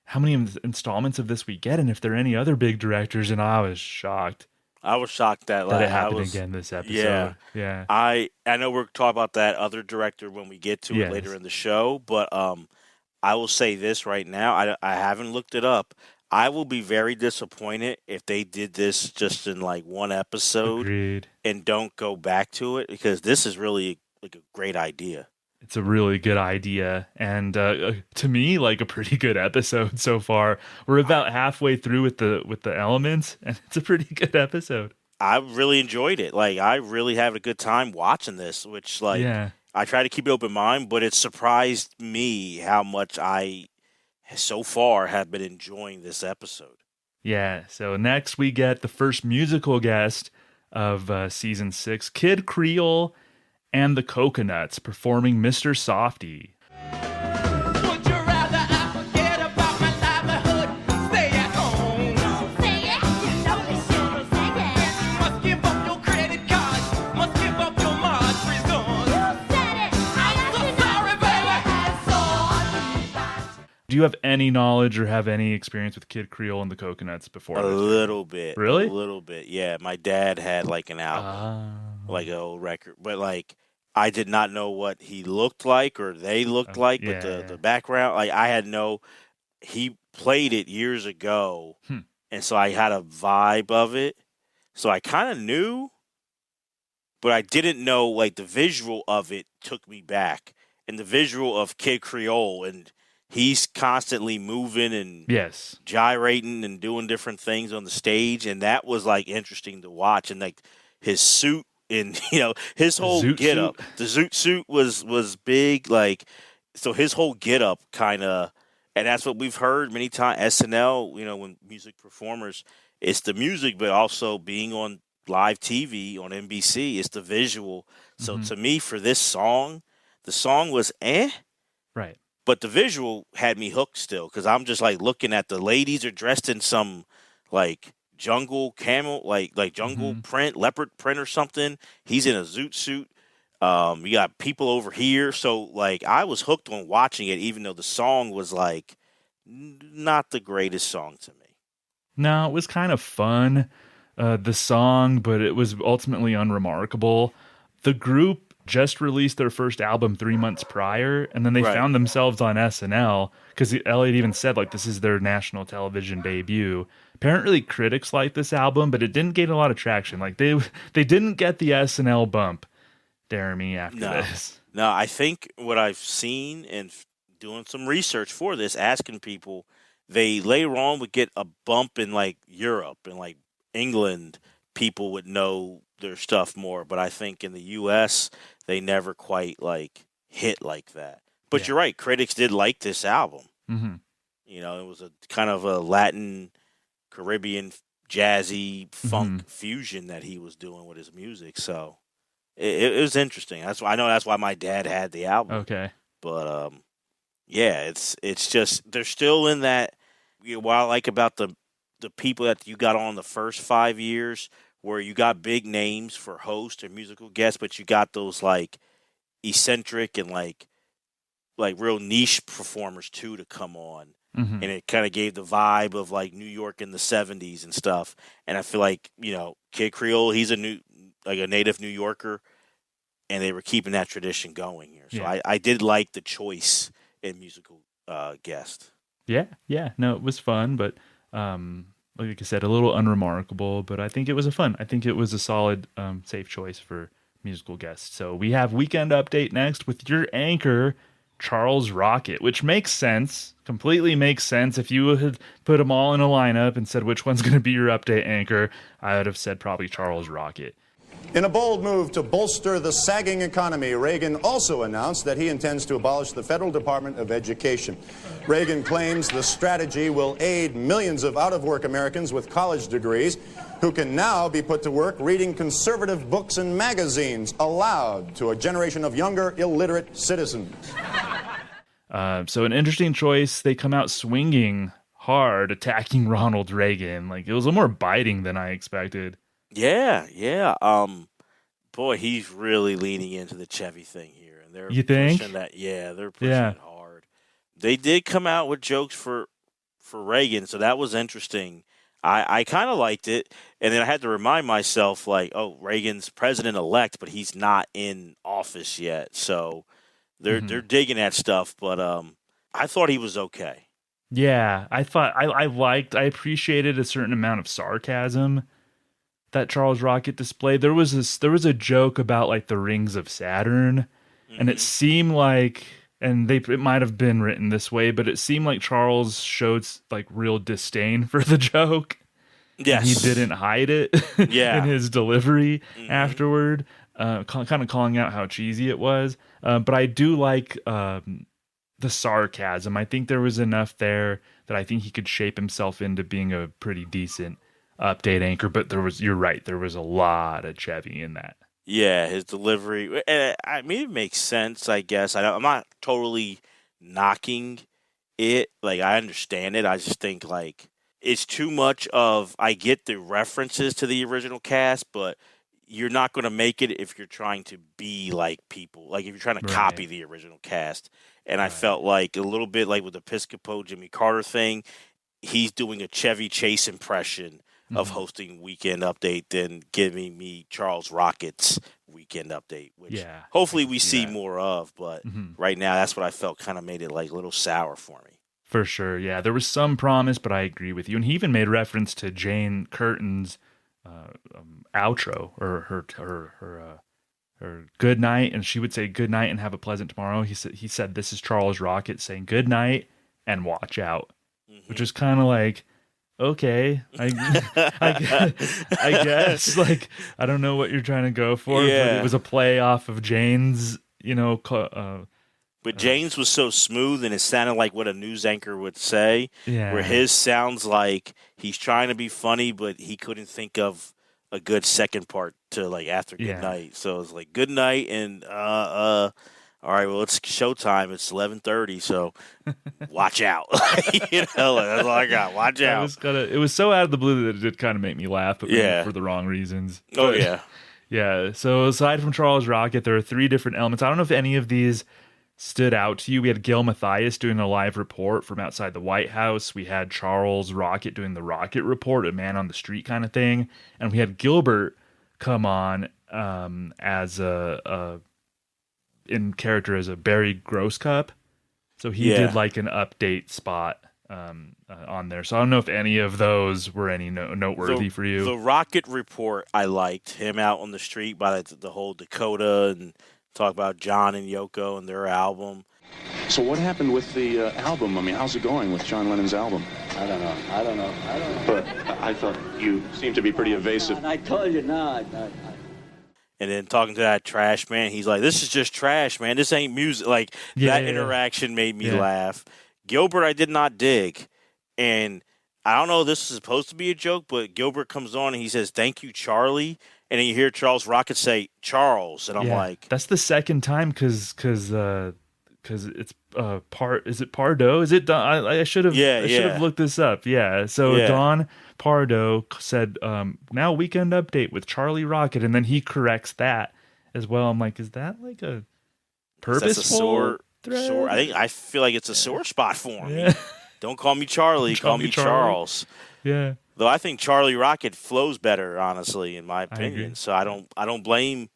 how many installments of this we get, and if there are any other big directors. And I was shocked. I was shocked that it happened again this episode. Yeah. I know we're talking about that other director when we get to it later in the show, but I will say this right now. I haven't looked it up. I will be very disappointed if they did this just in like one episode and don't go back to it, because this is really like a great idea. It's a really good idea, and to me, like a pretty good episode so far. We're about halfway through with the elements, and it's a pretty good episode. I really enjoyed it. Like, I really had a good time watching this, which, like, I try to keep an open mind, but it surprised me how much I, so far, have been enjoying this episode. Yeah, so next we get the first musical guest of season 6, Kid Creole and the Coconuts performing Mr. Softy. Would you rather I forget about my livelihood? Stay at home. Don't say it. You know you shouldn't say it. Must give up your credit cards. Must give up your Marjorie's gone. You said it. I'm so sorry, baby. Do you have any knowledge or have any experience with Kid Creole and the Coconuts before? A little bit. Really? A little bit, yeah. My dad had like an album, like an old record. But like, I did not know what he looked like or they looked like, but the background, like I had he played it years ago, and so I had a vibe of it. So I kind of knew, but I didn't know, like the visual of it took me back. And the visual of Kid Creole, and he's constantly moving and gyrating and doing different things on the stage, and that was like interesting to watch. And like his suit, and his whole get up, the zoot suit was big. Like, so his whole get up kind of, and that's what we've heard many times. SNL, when music performers, it's the music, but also being on live TV on NBC, it's the visual. So to me, for this song, the song was right, but the visual had me hooked still, because I'm just like looking at the ladies are dressed in some like jungle camel, like jungle print, leopard print or something. He's in a zoot suit. You got people over here. So like I was hooked on watching it, even though the song was like not the greatest song to me. No, it was kind of fun, the song, but it was ultimately unremarkable. The group just released their first album 3 months prior, and then they found themselves on SNL, because Elliott even said like this is their national television debut. Apparently critics liked this album, but it didn't gain a lot of traction. Like they didn't get the SNL bump, Deremy, after this. No, I think what I've seen and doing some research for this, asking people, they later on would get a bump in like Europe and like England. People would know their stuff more, but I think in the U.S. they never quite like hit like that. But you're right, critics did like this album. It was a kind of a Latin, Caribbean, jazzy, funk fusion that he was doing with his music. So it was interesting. That's why my dad had the album. Okay, but it's just they're still in that. What I like about the people that you got on the first 5 years, where you got big names for host or musical guests, but you got those like eccentric and like real niche performers too to come on. And it kind of gave the vibe of like New York in the 70s and stuff. And I feel like, Kid Creole, he's a native New Yorker, and they were keeping that tradition going here. So I did like the choice in musical guest. Yeah. No, it was fun, but like I said, a little unremarkable, but I think it was I think it was a solid, safe choice for musical guests. So we have Weekend Update next with your anchor, Charles Rocket, which makes sense, completely makes sense. If you had put them all in a lineup and said which one's going to be your update anchor, I would have said probably Charles Rocket. In a bold move to bolster the sagging economy, Reagan also announced that he intends to abolish the Federal Department of Education. Reagan claims the strategy will aid millions of out-of-work Americans with college degrees who can now be put to work reading conservative books and magazines aloud to a generation of younger, illiterate citizens. So an interesting choice. They come out swinging hard, attacking Ronald Reagan. Like, it was a little more biting than I expected. Yeah. Boy, he's really leaning into the Chevy thing here, and they're pushing that. Yeah, they're pushing it hard. They did come out with jokes for Reagan, so that was interesting. I kind of liked it, and then I had to remind myself, like, oh, Reagan's president-elect, but he's not in office yet, so they're digging at stuff. But I thought he was okay. Yeah, I thought I appreciated a certain amount of sarcasm that Charles Rocket displayed. There was a joke about like the rings of Saturn, and it seemed like, and it might have been written this way, but it seemed like Charles showed like real disdain for the joke. Yes, he didn't hide it. In his delivery afterward, kind of calling out how cheesy it was. But I do like the sarcasm. I think there was enough there that I think he could shape himself into being a pretty decent update anchor. But you're right, there was a lot of Chevy in that. Yeah, his delivery. I mean, it makes sense, I guess. I'm not totally knocking it. Like, I understand it. I just think, like, it's too much of, I get the references to the original cast, but you're not going to make it if you're trying to be like people. Like, if you're trying to copy the original cast. And I felt like a little bit like with the Piscopo Jimmy Carter thing, he's doing a Chevy Chase impression of hosting Weekend Update than giving me Charles Rocket's Weekend Update, which hopefully we see more of. But right now, that's what I felt kind of made it like a little sour for me. For sure, yeah. There was some promise, but I agree with you. And he even made reference to Jane Curtin's outro, or her good night, and she would say good night and have a pleasant tomorrow. He said this is Charles Rocket saying good night and watch out, which is kind of like, okay, I guess, like, I don't know what you're trying to go for, but it was a play off of Jane's, but Jane's was so smooth, and it sounded like what a news anchor would say, where his sounds like he's trying to be funny, but he couldn't think of a good second part to, like, after good night. So it's like good night and all right, well, it's showtime. It's 11:30, so watch out. That's all I got. Watch out. It was so out of the blue that it did kind of make me laugh, but for the wrong reasons. Oh, yeah. Yeah, so aside from Charles Rocket, there are 3 different elements. I don't know if any of these stood out to you. We had Gil Mathias doing a live report from outside the White House. We had Charles Rocket doing the Rocket Report, a man on the street kind of thing. And we had Gilbert come on as in character as a Barry Grosscup. So he did like an update spot on there. So I don't know if any of those were any noteworthy for you. The Rocket Report, I liked him out on the street by the whole Dakota and talk about John and Yoko and their album. So what happened with the album? I mean, how's it going with John Lennon's album? I don't know. But I thought you seemed to be pretty evasive. I told you, no. And then talking to that trash man, he's like, this is just trash, man. This ain't music. Like, that interaction made me laugh. Gilbert, I did not dig. And I don't know if this is supposed to be a joke, but Gilbert comes on and he says, thank you, Charlie. And then you hear Charles Rocket say, Charles. And I'm like... That's the second time because it's is it Pardo? Is it Don? I should have looked this up. Yeah. So Don Pardo said, now Weekend Update with Charlie Rocket. And then he corrects that as well. I'm like, is that like a purposeful thread? I feel like it's a sore spot for him. Yeah. Don't call me Charlie. Call me Charles. Yeah. Though I think Charlie Rocket flows better, honestly, in my opinion. So I don't blame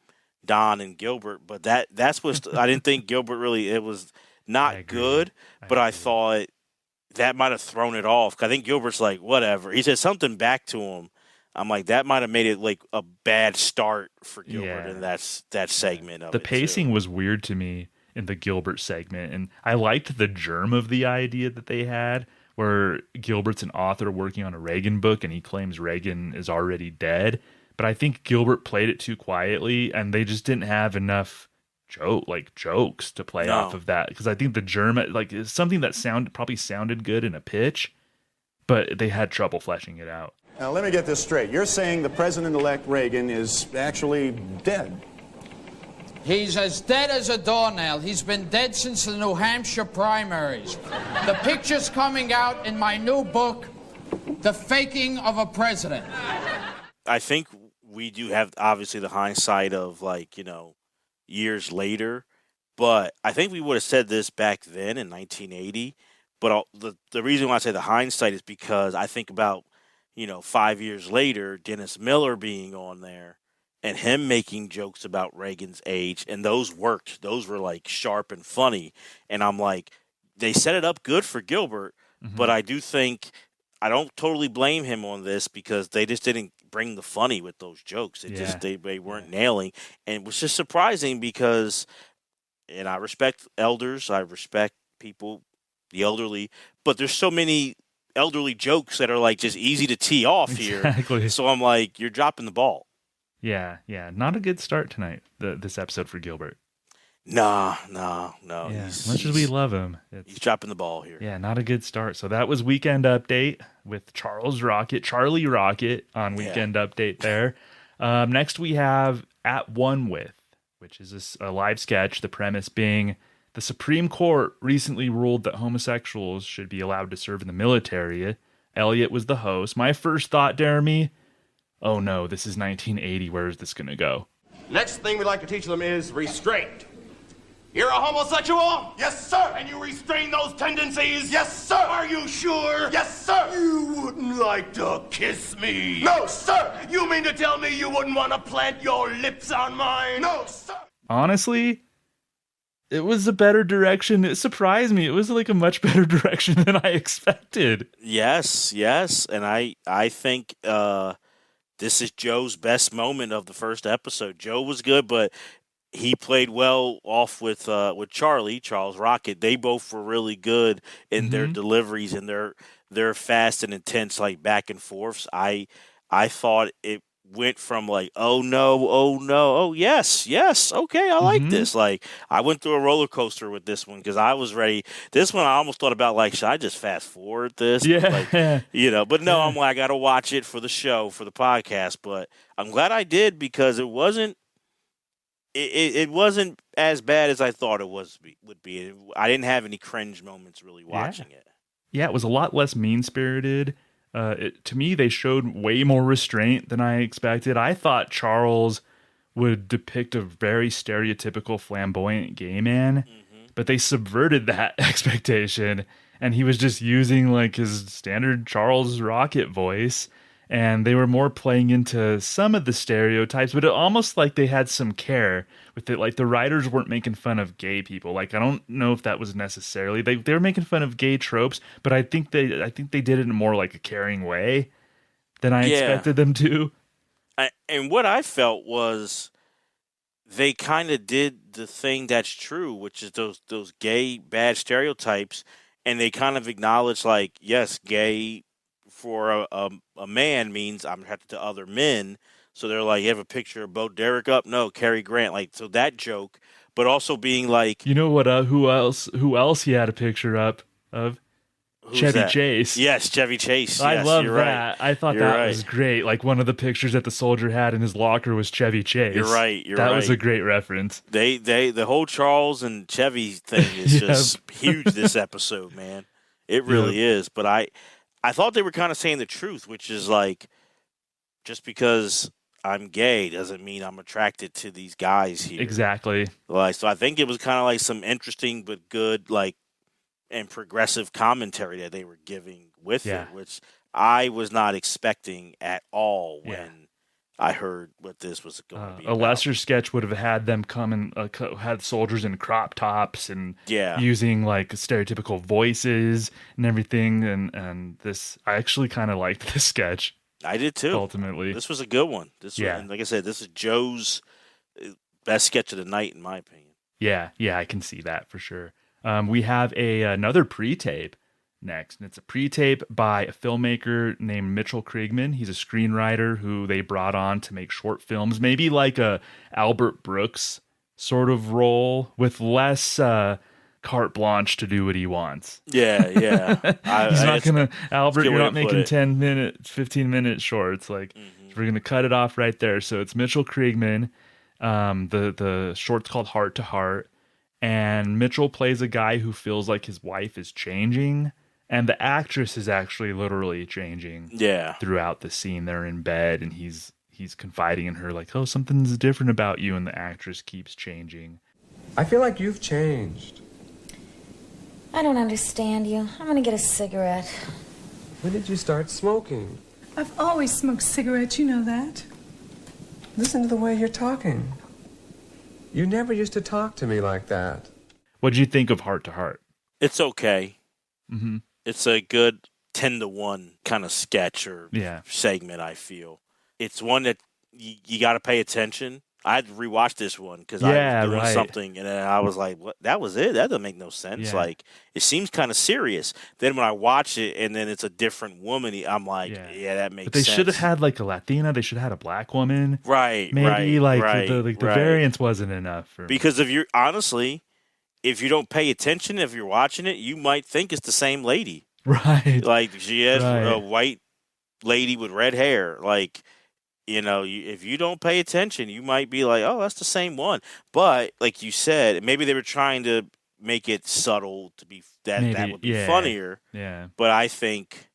Don and Gilbert, but that's what I didn't think Gilbert really. It was not good, but I thought that might have thrown it off. I think Gilbert's like, whatever. He said something back to him. I'm like, that might have made it like a bad start for Gilbert in that segment of the it. The pacing was weird to me in the Gilbert segment, and I liked the germ of the idea that they had, where Gilbert's an author working on a Reagan book, and he claims Reagan is already dead. But I think Gilbert played it too quietly, and they just didn't have enough jokes to play off of that. Because I think the germ, like, is something that probably sounded good in a pitch, but they had trouble fleshing it out. Now, let me get this straight. You're saying the President-elect Reagan is actually dead? He's as dead as a doornail. He's been dead since the New Hampshire primaries. The picture's coming out in my new book, The Faking of a President. I think we do have, obviously, the hindsight of, like, years later. But I think we would have said this back then in 1980. But the reason why I say the hindsight is because I think about, 5 years later, Dennis Miller being on there and him making jokes about Reagan's age. And those worked. Those were, like, sharp and funny. And I'm like, they set it up good for Gilbert. Mm-hmm. But I do think, I don't totally blame him on this because they just didn't bring the funny with those jokes. They weren't nailing. And it was just surprising because, and I respect elders, I respect people, the elderly, but there's so many elderly jokes that are like just easy to tee off here. So I'm like, you're dropping the ball. Yeah. Not a good start tonight, this episode for Gilbert. No. Yeah, as much as we love him, He's dropping the ball here. Yeah, not a good start. So that was Weekend Update with Charlie Rocket on Weekend Update there. Next we have At One With, which is a live sketch. The premise being the Supreme Court recently ruled that homosexuals should be allowed to serve in the military. Elliott was the host. My first thought, Deremy, oh no, this is 1980. Where is this going to go? Next thing we like to teach them is restraint. You're a homosexual? Yes, sir. And you restrain those tendencies? Yes, sir. Are you sure? Yes, sir. You wouldn't like to kiss me? No, sir. You mean to tell me you wouldn't want to plant your lips on mine? No, sir. Honestly, it was a better direction. It surprised me. It was like a much better direction than I expected. Yes. And I think this is Joe's best moment of the first episode. Joe was good, but he played well off with Charles Rocket. They both were really good in their deliveries and their fast and intense like back and forths. I thought it went from like oh no, yes, okay, I like this. Like I went through a roller coaster with this one because I was ready. This one I almost thought about like should I just fast forward this? Yeah, But no, I'm like I got to watch it for the show for the podcast. But I'm glad I did because it wasn't. It wasn't as bad as I thought it would be. I didn't have any cringe moments really watching it. Yeah, it was a lot less mean-spirited. To me, they showed way more restraint than I expected. I thought Charles would depict a very stereotypical flamboyant gay man, but they subverted that expectation, and he was just using like his standard Charles Rocket voice. And they were more playing into some of the stereotypes, but it almost like they had some care with it. Like the writers weren't making fun of gay people. Like I don't know if that was necessarily they were making fun of gay tropes, but I think they did it in more like a caring way than I expected them to. And what I felt was they kind of did the thing that's true, which is those gay bad stereotypes, and they kind of acknowledged like yes, gay. For a man means I'm attracted to other men. So they're like, you have a picture of Bo Derek up? No, Cary Grant. Like, so that joke, but also being like, you know what? Who else he had a picture up of? Chevy Chase. Yes, Chevy Chase. I yes, love you're that. Right. I thought that was great. Like one of the pictures that the soldier had in his locker was Chevy Chase. You're right. That was a great reference. The whole Charles and Chevy thing is just huge this episode, man. It really is. But I thought they were kind of saying the truth, which is like, just because I'm gay doesn't mean I'm attracted to these guys here. Exactly. Like, so I think it was kind of like some interesting but good, like, and progressive commentary that they were giving with it, which I was not expecting at all when I heard what this was going to be. A lesser sketch would have had them come and had soldiers in crop tops and using like stereotypical voices and everything. And this, I actually kind of liked this sketch. I did too. Ultimately, this was a good one. This one, like I said, this is Joe's best sketch of the night, in my opinion. Yeah, I can see that for sure. We have another pre-tape next, and it's a pre-tape by a filmmaker named Mitchell Krigman. He's a screenwriter who they brought on to make short films, maybe like a Albert Brooks sort of role with less carte blanche to do what he wants. Yeah. He's not gonna, Albert, you're not making 10-minute, 15-minute shorts. Like we're gonna cut it off right there. So it's Mitchell Krigman. The short's called Heart to Heart, and Mitchell plays a guy who feels like his wife is changing. And the actress is actually literally changing throughout the scene. They're in bed, and he's confiding in her, like, oh, something's different about you, and the actress keeps changing. I feel like you've changed. I don't understand you. I'm gonna get a cigarette. When did you start smoking? I've always smoked cigarettes, you know that. Listen to the way you're talking. You never used to talk to me like that. What'd you think of Heart to Heart? It's okay. Mm-hmm. It's a good 10-to-1 kind of sketch or segment, I feel. It's one that you got to pay attention. I had to rewatch this one because Yeah, I was doing right. something, and then I was like, "What? That was it? That doesn't make no sense." Yeah. Like, it seems kind of serious. Then when I watch it, and then it's a different woman, I'm like, "Yeah, that makes But they sense." should have had like a Latina. They should have had a black woman. Right, Maybe right, like right, the right. variance wasn't enough for me. Because if you're honestly, if you don't pay attention, if you're watching it, you might think it's the same lady. Right. Like she has Right. a white lady with red hair. Like, if you don't pay attention, you might be like, "Oh, that's the same one." But like you said, maybe they were trying to make it subtle to be that Maybe, would be yeah. funnier. Yeah. But I think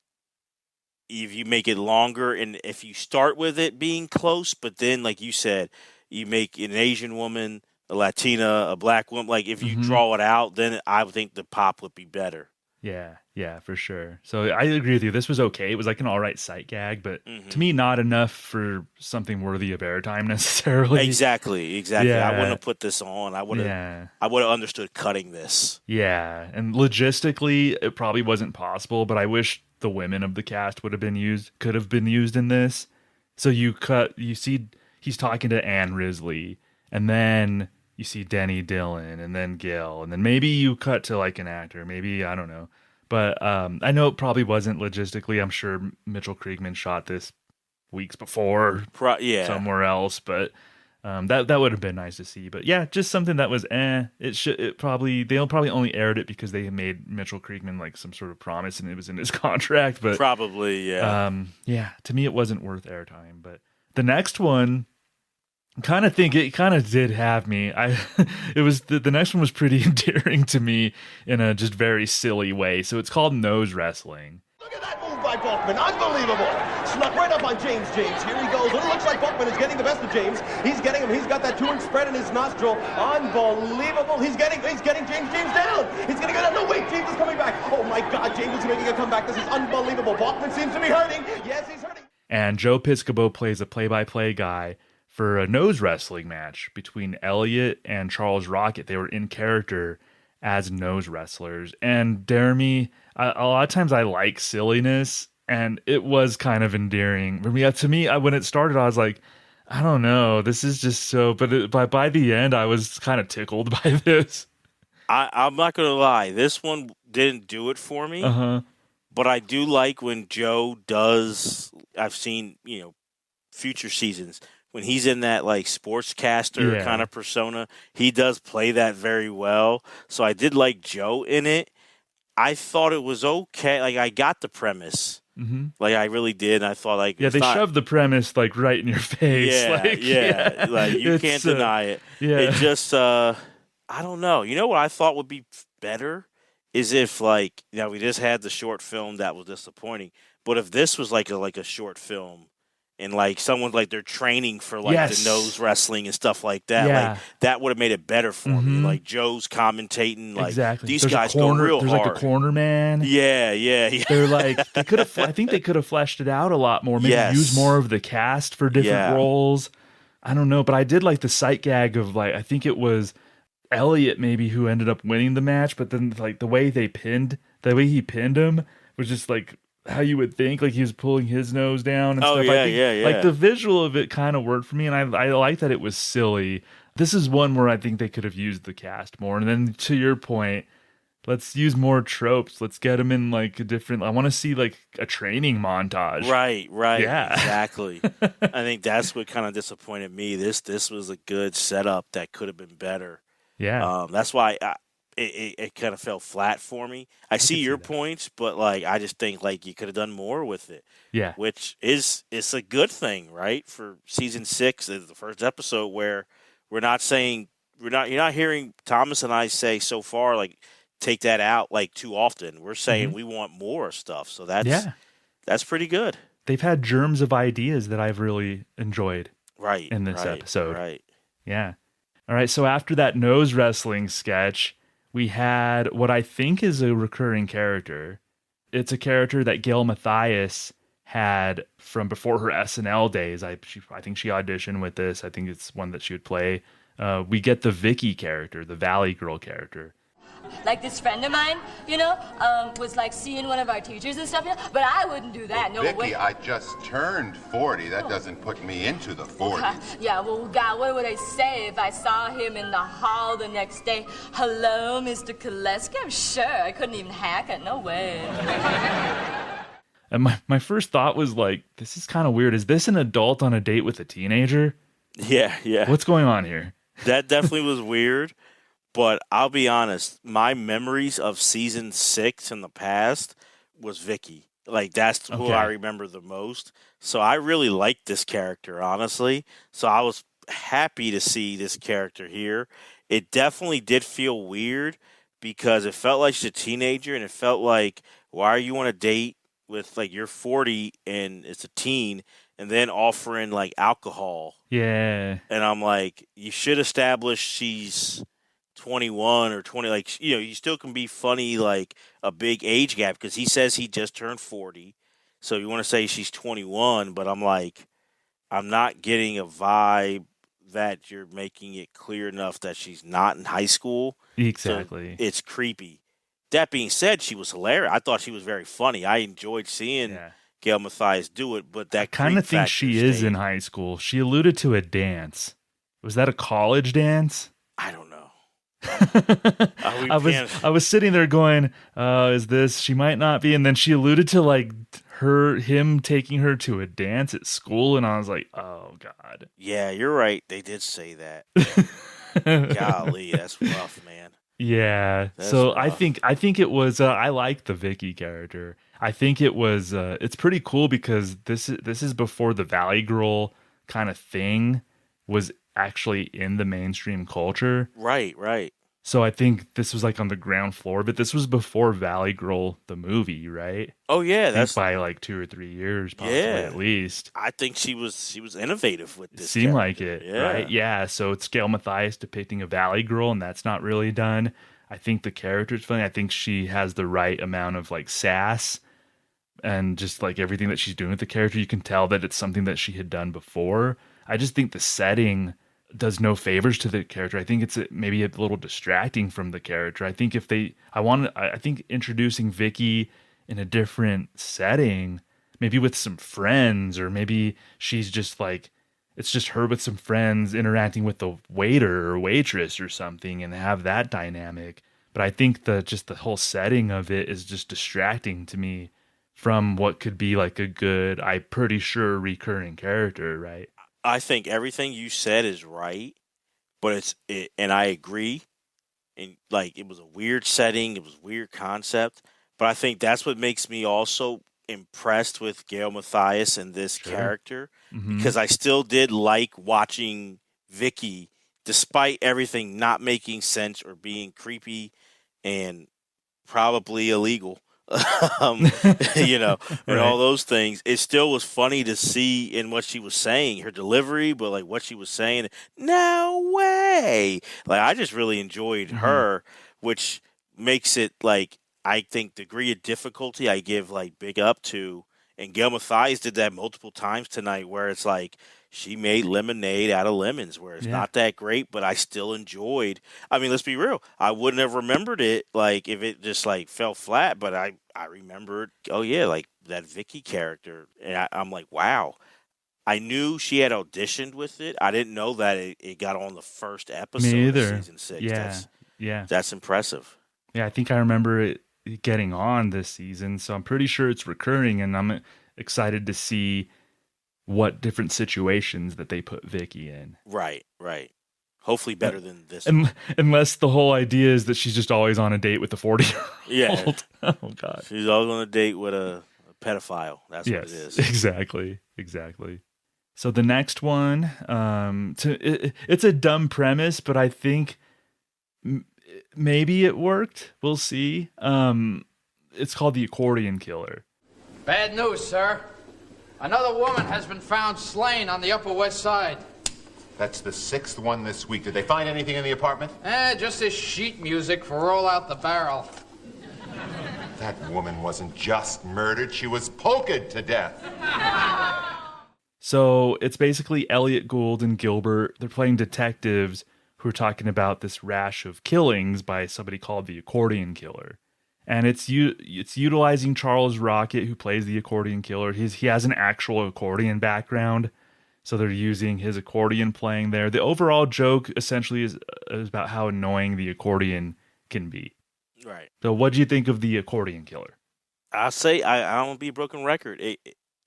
if you make it longer, and if you start with it being close, but then like you said, you make an Asian woman, a Latina, a black woman. Like if you Mhm. draw it out, then I would think the pop would be better. Yeah, for sure. So I agree with you. This was okay. It was like an all right sight gag, but to me, not enough for something worthy of airtime necessarily. Exactly. I Yeah. wouldn't have put this on. I would have. Yeah. I would have understood cutting this. Yeah, and logistically, it probably wasn't possible, but I wish the women of the cast could have been used in this. So you see he's talking to Anne Risley, and then you see Denny Dillon, and then Gil, and then maybe you cut to like an actor, maybe, I don't know. But I know it probably wasn't logistically. I'm sure Mitchell Kriegman shot this weeks before Yeah. somewhere else, but that would have been nice to see. But yeah, just something that was they'll probably only aired it because they made Mitchell Kriegman like some sort of promise and it was in his contract. But Probably, yeah. yeah, to me it wasn't worth airtime. But the next one, kind of think it kind of did have me. It was the next one was pretty endearing to me in a just very silly way. So it's called nose wrestling. Move by Bachman, unbelievable. Snuck right up on James. Here he goes. It looks like Bachman is getting the best of James. He's getting him. He's got that 2-inch spread in his nostril. Unbelievable. He's getting James down. He's going to go down. No, wait, James is coming back. Oh my God, James is making a comeback. This is unbelievable. Bachman seems to be hurting. Yes, he's hurting. And Joe Piscopo plays a play-by-play guy for a nose wrestling match between Elliott and Charles Rocket. They were in character as nose wrestlers. And Deremy, a lot of times I like silliness, and it was kind of endearing. To me, when it started, I was like, I don't know, this is just so... But by the end, I was kind of tickled by this. I'm not going to lie. This one didn't do it for me. Uh-huh. But I do like when Joe does... I've seen, future seasons... When he's in that like sportscaster kind of persona, he does play that very well. So I did like Joe in it. I thought it was okay. Like I got the premise. Mm-hmm. Like I really did. I thought like they shoved the premise like right in your face. Yeah. Like you can't deny it. Yeah. It just I don't know. You know what I thought would be better is if like we just had the short film that was disappointing, but if this was like a short film. And like someone like they're training for like the nose wrestling and stuff like that. Yeah. Like that would have made it better for me. Like Joe's commentating. Like these guys go real there's hard. Like a corner man. Yeah. They're like they could have. I think they could have fleshed it out a lot more. Maybe use more of the cast for different roles. I don't know, but I did like the sight gag of like I think it was Elliott maybe who ended up winning the match, but then like the way he pinned him was just like. How you would think, like he was pulling his nose down and stuff. Yeah. Like the visual of it kind of worked for me, and I like that it was silly. This is one where I think they could have used the cast more. And then to your point, let's use more tropes. Let's get them in like a different. I want to see like a training montage. Right. Yeah, exactly. I think that's what kind of disappointed me. This was a good setup that could have been better. Yeah, that's why. It kind of fell flat for me. I see your points, but like I just think like you could have done more with it. Yeah, which it's a good thing, right? For season 6, is the first episode where you're not hearing Thomas and I say so far like take that out like too often. We're saying we want more stuff, so that's pretty good. They've had germs of ideas that I've really enjoyed. Right in this episode. Right. Yeah. All right. So after that nose wrestling sketch. We had what I think is a recurring character. It's a character that Gail Mathias had from before her SNL days. I think she auditioned with this. I think it's one that she would play. We get the Vicky character, the Valley Girl character. Like this friend of mine, was like seeing one of our teachers and stuff, but I wouldn't do that. No Vicky, way. I just turned 40. That doesn't put me into the 40s. Yeah, well, God, what would I say if I saw him in the hall the next day? Hello, Mr. Koleski? I'm sure I couldn't even hack it. No way. And my first thought was like, this is kind of weird. Is this an adult on a date with a teenager? Yeah. What's going on here? That definitely was weird. But I'll be honest, my memories of season 6 in the past was Vicky. Like, that's who I remember the most. So I really liked this character, honestly. So I was happy to see this character here. It definitely did feel weird because it felt like she's a teenager, and it felt like, why are you on a date with, like, you're 40 and it's a teen, and then offering, like, alcohol? Yeah. And I'm like, you should establish she's 21 or 20, like, you still can be funny, like a big age gap, because he says he just turned 40, so you want to say she's 21, but I'm like, I'm not getting a vibe that you're making it clear enough that she's not in high school. Exactly. So it's creepy. That being said, she was hilarious. I thought she was very funny. I enjoyed seeing Gail Mathias do it, but that I kind of think she is in high school. She alluded to a dance. Was that a college dance? I don't know. I was sitting there going, is this, she might not be, and then she alluded to like him taking her to a dance at school, and I was like, oh God. Yeah, you're right. They did say that. Golly, that's rough, man. Yeah. That's so rough. I think it was I like the Vicky character. I think it was it's pretty cool because this is before the Valley Girl kind of thing was actually in the mainstream culture. Right. So I think this was like on the ground floor, but this was before Valley Girl the movie, right? Oh yeah, that's by like 2 or 3 years, possibly at least. I think she was innovative with this. It seemed character. like it, right? Yeah. So it's Gail Mathias depicting a Valley Girl, and that's not really done. I think the character's funny. I think she has the right amount of like sass, and just like everything that she's doing with the character, you can tell that it's something that she had done before. I just think the setting does no favors to the character. I think it's maybe a little distracting from the character. I think I think introducing Vicky in a different setting, maybe with some friends, or maybe she's just like, it's just her with some friends interacting with the waiter or waitress or something, and have that dynamic. But I think just the whole setting of it is just distracting to me from what could be like a good, I'm pretty sure, recurring character, right? I think everything you said is right, but and I agree. And like, it was a weird setting, it was a weird concept, but I think that's what makes me also impressed with Gail Mathias and this character, because I still did like watching Vicky, despite everything not making sense or being creepy and probably illegal. And all those things. It still was funny to see in what she was saying, her delivery, but like what she was saying, no way. Like, I just really enjoyed her, which makes it like, I think degree of difficulty I give like big up to. And Gail Mathias did that multiple times tonight, where it's like she made lemonade out of lemons, where it's not that great, but I still enjoyed. I mean, let's be real. I wouldn't have remembered it like if it just like fell flat, but I remembered, oh yeah, like that Vicky character. And I'm like, wow. I knew she had auditioned with it. I didn't know that it got on the first episode of season 6. That's impressive. Yeah, I think I remember it getting on this season, so I'm pretty sure it's recurring, and I'm excited to see what different situations that they put Vicky in. Right. Hopefully better than this. Unless the whole idea is that she's just always on a date with a 40-year-old. Yeah. Oh, God. She's always on a date with a pedophile. That's what it is. Exactly. So the next one, it's a dumb premise, but I think maybe it worked. We'll see. It's called The Accordion Killer. Bad news, sir. Another woman has been found slain on the Upper West Side. That's the 6th one this week. Did they find anything in the apartment? Just this sheet music for Roll Out the Barrel. That woman wasn't just murdered, she was polked to death. So it's basically Elliott Gould and Gilbert. They're playing detectives who are talking about this rash of killings by somebody called the Accordion Killer. And it's utilizing Charles Rocket, who plays the Accordion Killer. He has an actual accordion background, so they're using his accordion playing there. The overall joke essentially is about how annoying the accordion can be. Right. So what do you think of the Accordion Killer? I say I don't want to be a broken record.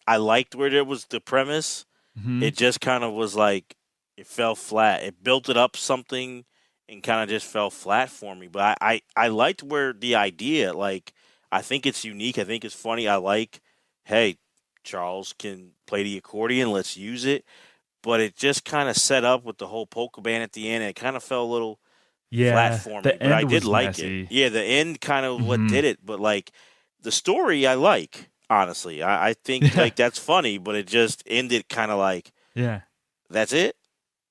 I liked where there was the premise. Mhm. It just kind of was like it fell flat. It built it up something and kind of just fell flat for me. But I liked where the idea, like, I think it's unique. I think it's funny. I like, hey, Charles can play the accordion. Let's use it. But it just kind of set up with the whole polka band at the end. And it kind of fell a little flat for me. But I did like messy. it. Yeah, the end kind of what Mhm. did it. But, like, the story I like, honestly. I think, like, that's funny. But it just ended kind of like, Yeah. that's it?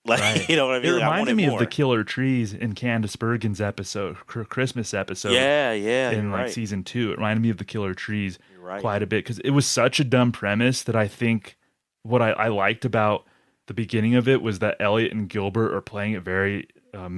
Like, Right. you know what I mean? It Like, I reminded wanted me more. of the Killer Trees in Candace Bergen's episode, Christmas episode. Yeah, in you're like right. season 2. It reminded me of the Killer Trees right. quite a bit because it was such a dumb premise that I think what I liked about the beginning of it was that Elliott and Gilbert are playing it very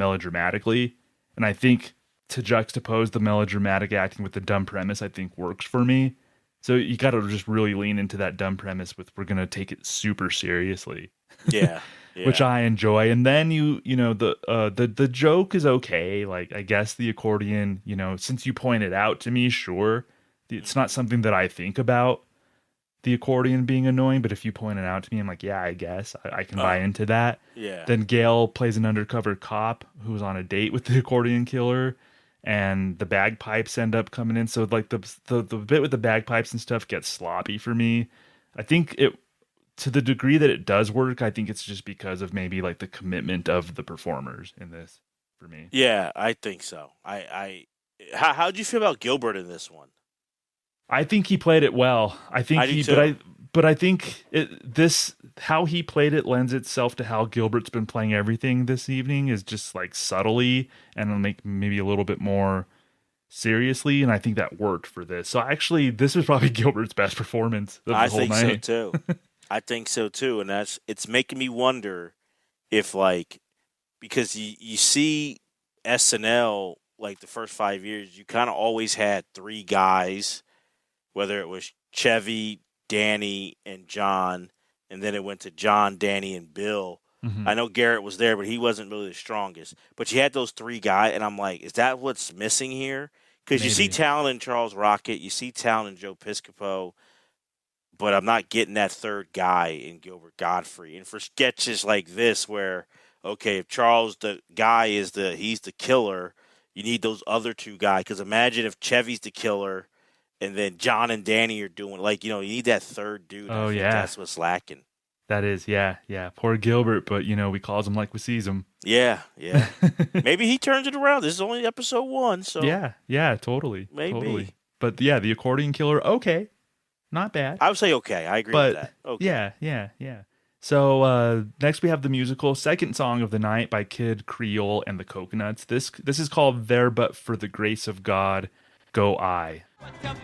melodramatically. And I think to juxtapose the melodramatic acting with the dumb premise, I think works for me. So you got to just really lean into that dumb premise with we're going to take it super seriously. Yeah. Which I enjoy. And then you know, the joke is okay. Like, I guess the accordion, you know, since you pointed out to me, sure, it's not something that I think about the accordion being annoying. But if you point it out to me, I'm like, yeah, I guess I can buy into that. Yeah. Then Gail plays an undercover cop who's on a date with the accordion killer, and the bagpipes end up coming in. So like the bit with the bagpipes and stuff gets sloppy for me. I think it, to the degree that it does work, I think it's just because of maybe like the commitment of the performers in this for me. Yeah, I think so. How'd you feel about Gilbert in this one? I think he played it well. I think I do too. but I think how he played it lends itself to how Gilbert's been playing everything this evening, is just like subtly and like maybe a little bit more seriously, and I think that worked for this. So actually, this was probably Gilbert's best performance of the I whole think night. so too. I think so too, and it's making me wonder if, like, because you see SNL, like the first 5 years, you kind of always had three guys, whether it was Chevy, Danny, and John, and then it went to John, Danny, and Bill. Mhm. I know Garrett was there, but he wasn't really the strongest. But you had those three guys, and I'm like, is that what's missing here? Because you see Maybe. talent in Charles Rocket, you see talent in Joe Piscopo, but I'm not getting that third guy in Gilbert Godfrey. And for sketches like this, where, okay, if Charles the guy he's the killer, you need those other two guys. Because imagine if Chevy's the killer, and then John and Danny are doing, like, you know, you need that third dude. Oh, I think yeah. that's what's lacking. That is, yeah. Poor Gilbert, but you know, we calls him like we sees him. Yeah. Maybe he turns it around. This is only episode 1, so Yeah, totally. Maybe. Totally. But yeah, the accordion killer, okay. Not bad. I would say okay. I agree But with that. Okay. yeah. So next we have the musical second song of the night by Kid Creole and the Coconuts. This is called There But For the Grace of God Go I. Don't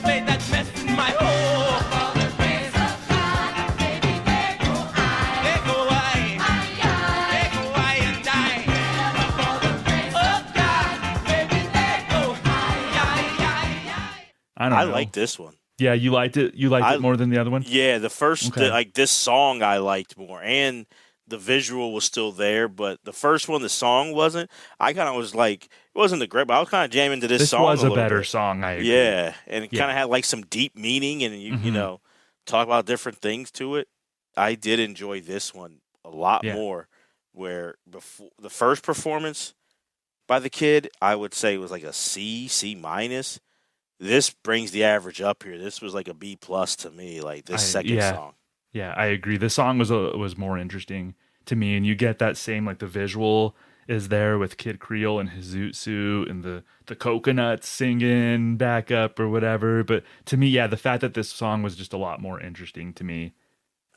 play that mess in my hole. For the grace of God, baby, there go I. There go I. There go I and I. For the grace of God, baby, there go I. I don't know. I like this one. Yeah, you liked it? You liked it more than the other one? Yeah, the first, Okay. like this song I liked more, and the visual was still there, but the first one, the song wasn't. I kind of was like, it wasn't the great, but I was kind of jamming to this song. Was a little better bit. song, I agree. Yeah, and it Yeah. kind of had like some deep meaning, and you Mhm. know, talk about different things to it. I did enjoy this one a lot Yeah. more. Where before the first performance by the kid, I would say was like a C minus. This brings the average up here. This was like a B plus to me. Like this second song. Yeah, I agree. The song was more interesting to me, and you get that same, like, the visual is there with Kid Creole and his zoot suit and the coconuts singing back up or whatever. But to me, yeah, the fact that this song was just a lot more interesting to me.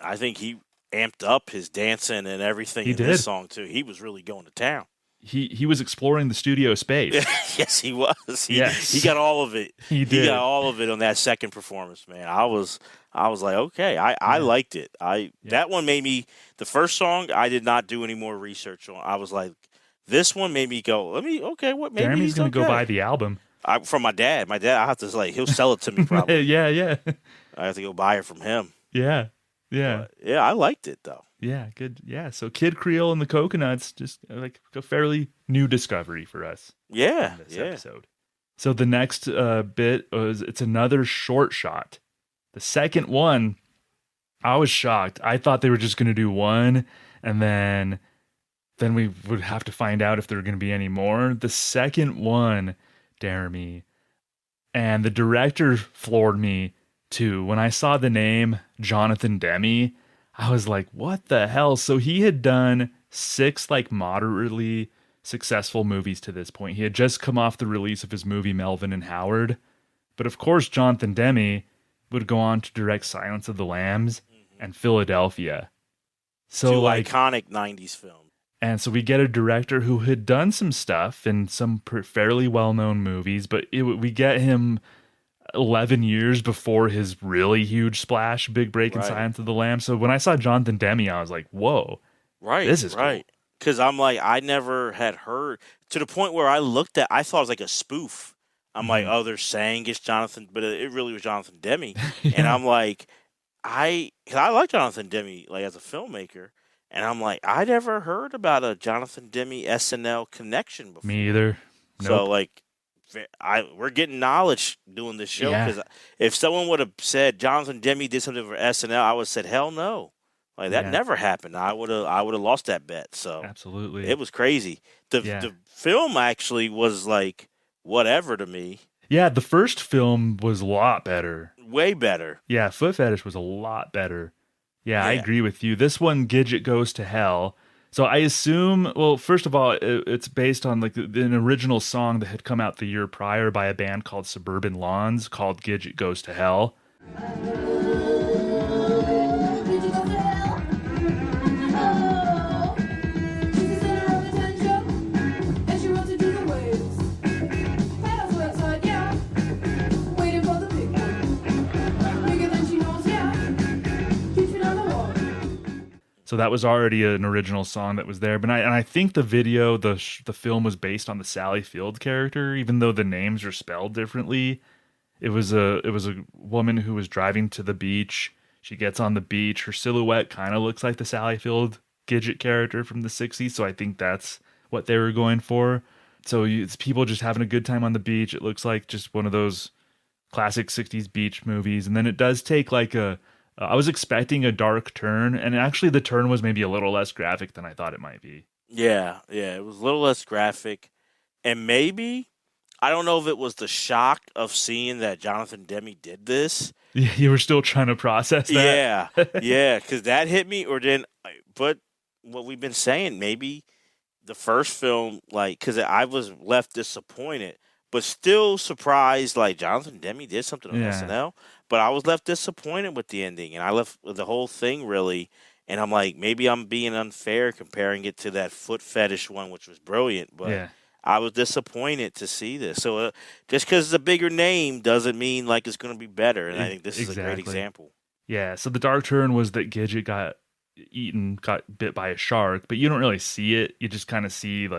I think he amped up his dancing and everything He in did. this song too. He was really going to town. he was exploring the studio space. Yes, he was. He got all of it. He did. He got all of it on that second performance, man. I was like, okay, I liked it. That one made me, the first song I did not do any more research on. I was like, this one made me go, what maybe Deremy's going to go buy the album. From my dad. My dad, I have to he'll sell it to me probably. Yeah. I have to go buy it from him. Yeah. But, yeah, I liked it though. Yeah, good. Yeah, so Kid Creole and the Coconuts, just like a fairly new discovery for us. Yeah, in this episode. So the next bit it's another short shot. The second one, I was shocked. I thought they were just going to do one, and then we would have to find out if there were going to be any more. The second one, Deremy, and the director floored me too. When I saw the name Jonathan Demme, I was like, what the hell? So he had done 6 moderately successful movies to this point. He had just come off the release of his movie Melvin and Howard. But of course, Jonathan Demme would go on to direct Silence of the Lambs and Philadelphia. So two iconic 90s films. And so we get a director who had done some stuff in some fairly well-known movies, but we get him 11 years before his really huge splash, big break in Silence of the Lambs. So when I saw Jonathan Demme, I was like, whoa. Right. This is right. Because I'm like, I never had heard, to the point where I thought it was like a spoof. I'm like, oh, they're saying it's Jonathan, but it really was Jonathan Demme. And I'm like, I like Jonathan Demme as a filmmaker. And I'm like, I never heard about a Jonathan Demme SNL connection before. Me either. Nope. So we're getting knowledge doing this show, because if someone would have said Jonathan Demme did something for SNL, I would have said, hell no. That never happened. I would have lost that bet. So absolutely, it was crazy. The film actually was whatever to me. Yeah, the first film was a lot better. Way better. Yeah, Foot Fetish was a lot better. Yeah, I agree with you. This one, Gidget Goes to Hell. So I assume, well, first of all, it's based on an original song that had come out the year prior by a band called Suburban Lawns called Gidget Goes to Hell. So that was already an original song that was there. But I think the video, the film was based on the Sally Field character, even though the names are spelled differently. It was a woman who was driving to the beach. She gets on the beach. Her silhouette kind of looks like the Sally Field Gidget character from the 60s. So I think that's what they were going for. So it's people just having a good time on the beach. It looks like just one of those classic 60s beach movies. And then it does take I was expecting a dark turn, and actually the turn was maybe a little less graphic than I thought it might be. Yeah, it was a little less graphic. And maybe, I don't know if it was the shock of seeing that Jonathan Demme did this. Yeah, you were still trying to process that? Yeah, because that hit me, but what we've been saying, maybe the first film, because I was left disappointed, but still surprised, Jonathan Demme did something on SNL. But I was left disappointed with the ending, and I left with the whole thing, really. And I'm like, maybe I'm being unfair comparing it to that Foot Fetish one, which was brilliant. But I was disappointed to see this. So just because it's a bigger name doesn't mean it's going to be better. And I think this is a great example. Yeah, so the dark turn was that Gidget got bit by a shark, but you don't really see it. You just kind of see,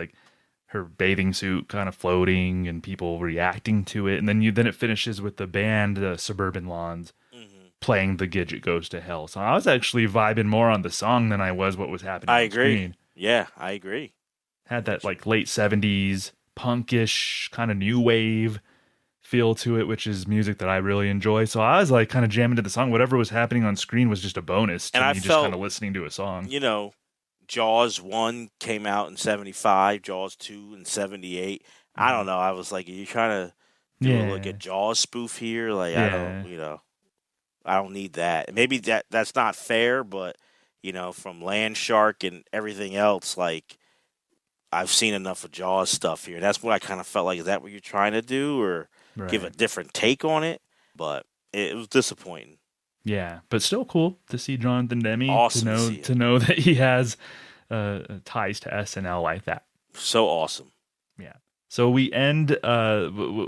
her bathing suit kind of floating and people reacting to it. And then it finishes with the band, the Suburban Lawns, playing the Gidget Goes to Hell. So I was actually vibing more on the song than I was what was happening on screen. Yeah, I agree. Had that late 70s punkish kind of new wave feel to it, which is music that I really enjoy. So I was kind of jamming to the song. Whatever was happening on screen was just a bonus to me, just kind of listening to a song. Jaws 1 came out in 75, Jaws 2 in 78. I don't know. I was like, are you trying to do a Jaws spoof here? I don't need that. Maybe that's not fair, but, from Land Shark and everything else, I've seen enough of Jaws stuff here. That's what I kind of felt like. Is that what you're trying to do, or give a different take on it? But it was disappointing. Yeah, but still cool to see Jonathan Demme. Awesome to know that he has ties to SNL like that. So awesome. Yeah. So we end,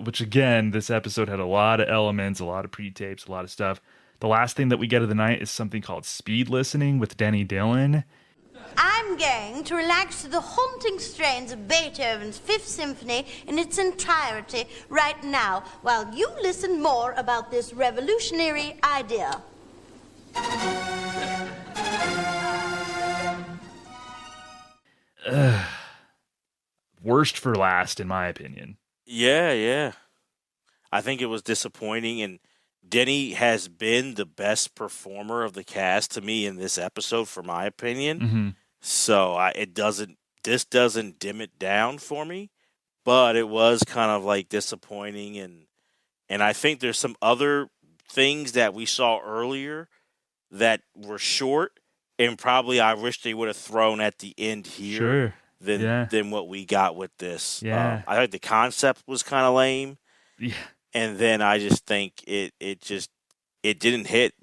which again, this episode had a lot of elements, a lot of pre-tapes, a lot of stuff. The last thing that we get of the night is something called speed listening with Denny Dillon. I'm going to relax to the haunting strains of Beethoven's Fifth Symphony in its entirety right now, while you listen more about this revolutionary idea. Worst for last, in my opinion. Yeah. I think it was disappointing, and Denny has been the best performer of the cast to me in this episode, for my opinion. Mm-hmm. So this doesn't dim it down for me, but it was kind of like disappointing, and I think there's some other things that we saw earlier that were short, and probably I wish they would have thrown at the end here than what we got with this. Yeah. I think the concept was kind of lame. Yeah. And then I just think it didn't hit,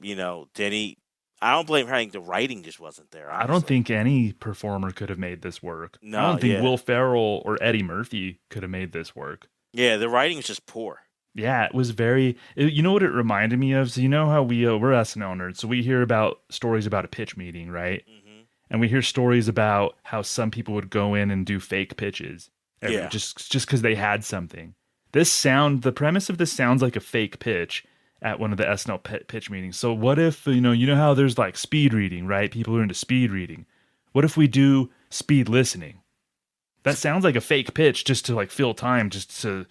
Denny. I don't blame her. I think the writing just wasn't there. Honestly. I don't think any performer could have made this work. No, I don't think Will Ferrell or Eddie Murphy could have made this work. Yeah, the writing was just poor. Yeah, it was very... You know what it reminded me of? So you know how we're SNL nerds, so we hear about stories about a pitch meeting, right? Mm-hmm. And we hear stories about how some people would go in and do fake pitches. Just because they had something. The premise of this sounds like a fake pitch at one of the SNL pitch meetings. So what if, you know how there's like speed reading, right? People are into speed reading. What if we do speed listening? That sounds like a fake pitch just to like fill time, just to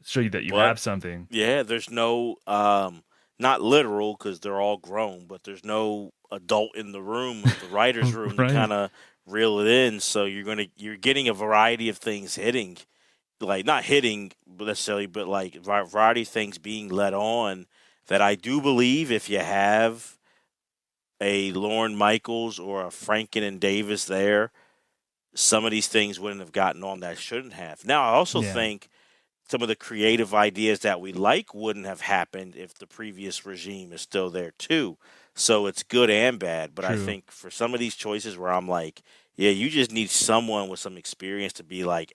show you that you have something. Yeah, there's no, not literal because they're all grown, but there's no adult in the room, the writer's room Right. to kind of reel it in. So you're getting a variety of things hitting. Like not hitting necessarily, but like variety of things being let on that I do believe if you have a Lorne Michaels or a Franken and Davis there, some of these things wouldn't have gotten on that shouldn't have. Now, I also think some of the creative ideas that we like wouldn't have happened if the previous regime is still there too. So it's good and bad. But I think for some of these choices where I'm like, yeah, you just need someone with some experience to be like,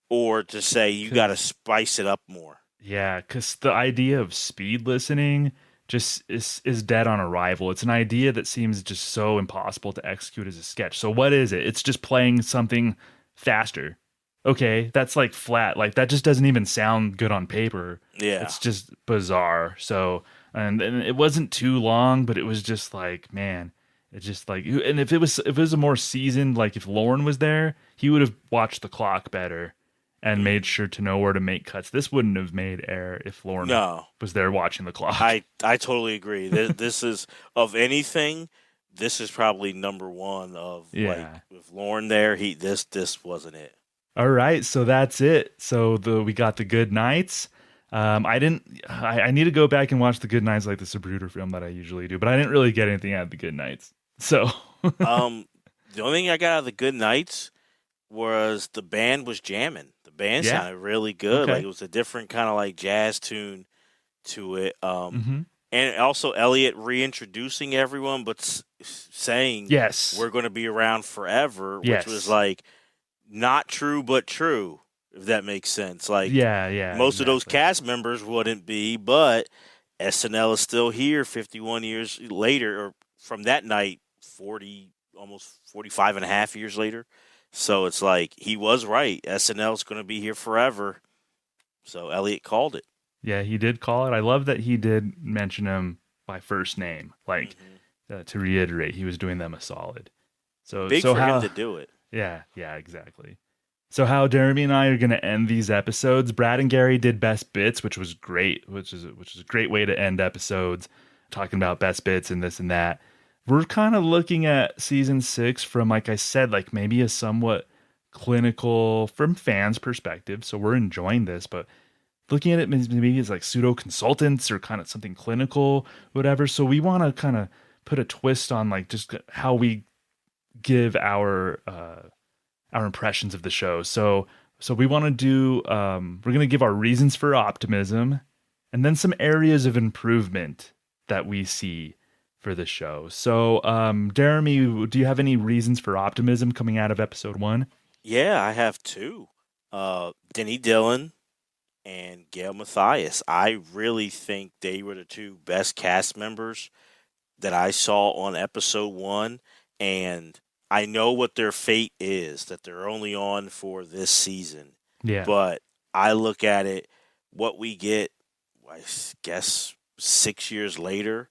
or to say you got to spice it up more. Yeah, because the idea of speed listening just is dead on arrival. It's an idea that seems just so impossible to execute as a sketch. So what is it? It's just playing something faster. Okay, that's like flat. Like that just doesn't even sound good on paper. Yeah. It's just bizarre. So, and it wasn't too long, but it was just like, man, it's just like, and if it was a more seasoned, like if Lorne was there, he would have watched the clock better and made sure to know where to make cuts. This wouldn't have made air if Lorne was there watching the clock. I totally agree. This is, of anything, this is probably number one of like with Lorne there. This wasn't it. All right, so that's it. So we got the Good Nights. I need to go back and watch the Good Nights like the Sabruder film that I usually do, but I didn't really get anything out of the Good Nights. So the only thing I got out of the Good Nights was the band was jamming. The band sounded really good. Okay. Like it was a different kind of like jazz tune to it. And also Elliott reintroducing everyone, but saying, we're going to be around forever, which was like not true, but true, if that makes sense. Like, most of those cast members wouldn't be, but SNL is still here 51 years later, or from that night, 40, almost 45 and a half years later. So it's like, he was right. SNL's going to be here forever. So Elliott called it. Yeah, he did call it. I love that he did mention him by first name, like to reiterate, he was doing them a solid. So big for him to do it. Yeah, exactly. So how Deremy and I are going to end these episodes. Brad and Gary did best bits, which was great, which is a great way to end episodes, talking about best bits and this and that. We're kind of looking at season 6 from, like I said, like maybe a somewhat clinical, from fans' perspective. So we're enjoying this, but looking at it maybe as like pseudo consultants or kind of something clinical, whatever. So we want to kind of put a twist on like just how we give our impressions of the show. So we want to do, we're going to give our reasons for optimism and then some areas of improvement that we see for the show. So, Deremy, do you have any reasons for optimism coming out of episode 1? Yeah, I have two. Denny Dillon and Gail Mathias. I really think they were the two best cast members that I saw on episode one. And I know what their fate is, that they're only on for this season. Yeah. But I look at it, what we get, I guess, 6 years later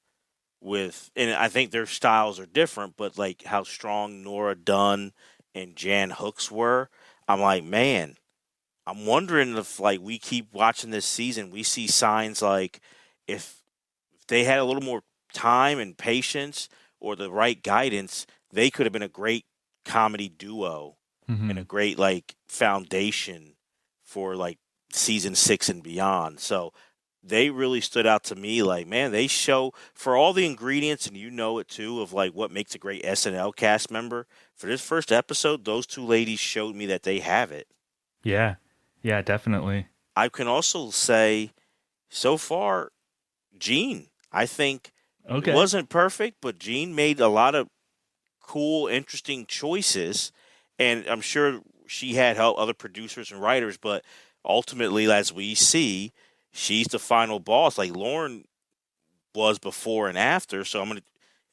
and I think their styles are different, but like how strong Nora Dunn and Jan Hooks were, I'm like, man, I'm wondering if like we keep watching this season, we see signs like if they had a little more time and patience or the right guidance, they could have been a great comedy duo and a great like foundation for like season 6 and beyond. So they really stood out to me. Like, man, they show for all the ingredients, and you know it too, of like what makes a great SNL cast member. For this first episode, those two ladies showed me that they have it. Yeah, definitely. I can also say, so far, Jean, I think it wasn't perfect, but Jean made a lot of cool, interesting choices, and I'm sure she had help other producers and writers, but ultimately, as we see, she's the final boss. Like Lauren was before and after. So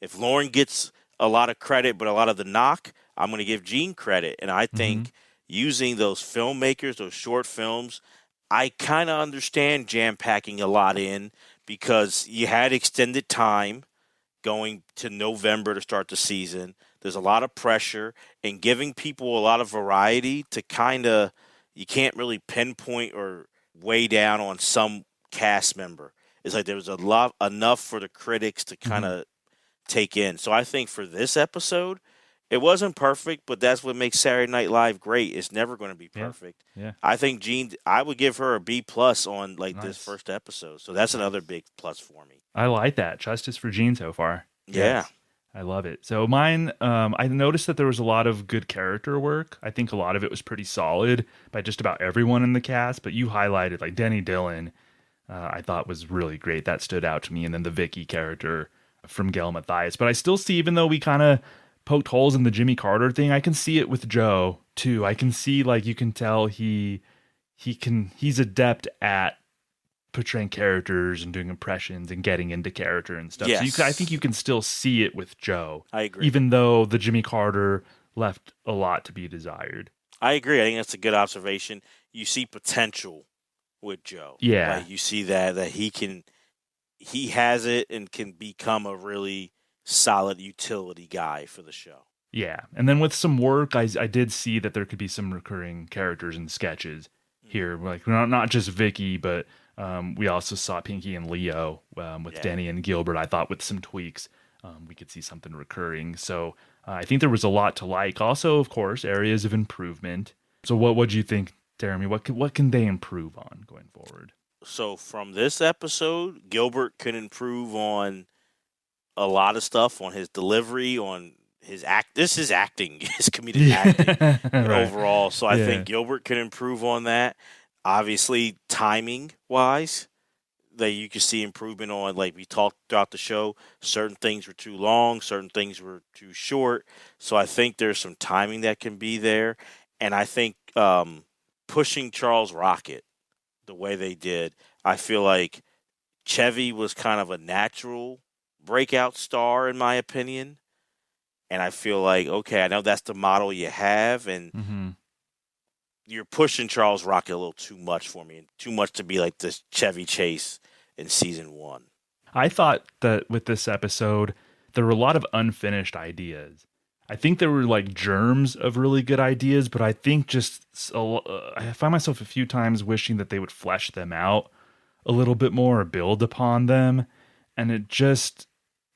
if Lauren gets a lot of credit, but a lot of the knock, I'm going to give Jean credit. And I think using those filmmakers, those short films, I kind of understand jam-packing a lot in because you had extended time going to November to start the season. There's a lot of pressure and giving people a lot of variety to kind of, you can't really pinpoint or weigh down on some cast member. It's like there was enough for the critics to kind of take in. So I think for this episode, it wasn't perfect, but that's what makes Saturday Night Live great. It's never going to be perfect. Yeah. I think Jean, I would give her a B+ on like this first episode. So that's another big plus for me. I like that. Justice for Jean so far. Yeah. Yes. I love it. So mine, I noticed that there was a lot of good character work. I think a lot of it was pretty solid by just about everyone in the cast, but you highlighted like Denny Dillon, I thought was really great. That stood out to me. And then the Vicky character from Gail Mathias. But I still see, even though we kind of poked holes in the Jimmy Carter thing, I can see it with Joe too. I can see, like, you can tell he's adept at portraying characters and doing impressions and getting into character and stuff. Yes. So I think you can still see it with Joe. I agree. Even though the Jimmy Carter left a lot to be desired. I agree. I think that's a good observation. You see potential with Joe. Yeah. Like you see that he has it and can become a really solid utility guy for the show. Yeah. And then with some work, I did see that there could be some recurring characters and sketches here. Like not just Vicky, but we also saw Pinky and Leo with Denny and Gilbert. I thought with some tweaks, we could see something recurring. So I think there was a lot to like. Also, of course, areas of improvement. So what do you think, Deremy? What can they improve on going forward? So from this episode, Gilbert can improve on a lot of stuff, on his delivery, on his This is acting, his comedic acting Right. overall. So I think Gilbert can improve on that. Obviously, timing wise, that you can see improvement on. Like we talked throughout the show, certain things were too long, certain things were too short. So I think there's some timing that can be there. And I think pushing Charles Rocket the way they did, I feel like Chevy was kind of a natural breakout star, in my opinion. And I feel like, okay, I know that's the model you have, and you're pushing Charles Rocket a little too much for me, and too much to be like this Chevy Chase in season 1. I thought that with this episode, there were a lot of unfinished ideas. I think there were like germs of really good ideas, but I think I find myself a few times wishing that they would flesh them out a little bit more or build upon them. And it just,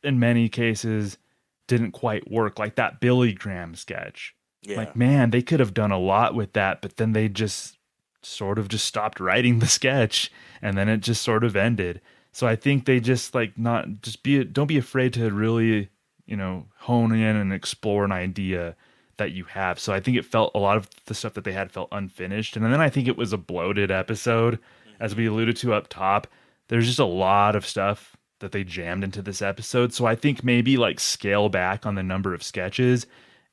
in many cases, didn't quite work. Like that Billy Graham sketch. Yeah. Like, man, they could have done a lot with that, but then they just sort of just stopped writing the sketch, and then it just sort of ended. So I think they just don't be afraid to really, hone in and explore an idea that you have. So I think a lot of the stuff that they had felt unfinished. And then I think it was a bloated episode, as we alluded to up top. There's just a lot of stuff that they jammed into this episode. So I think maybe like scale back on the number of sketches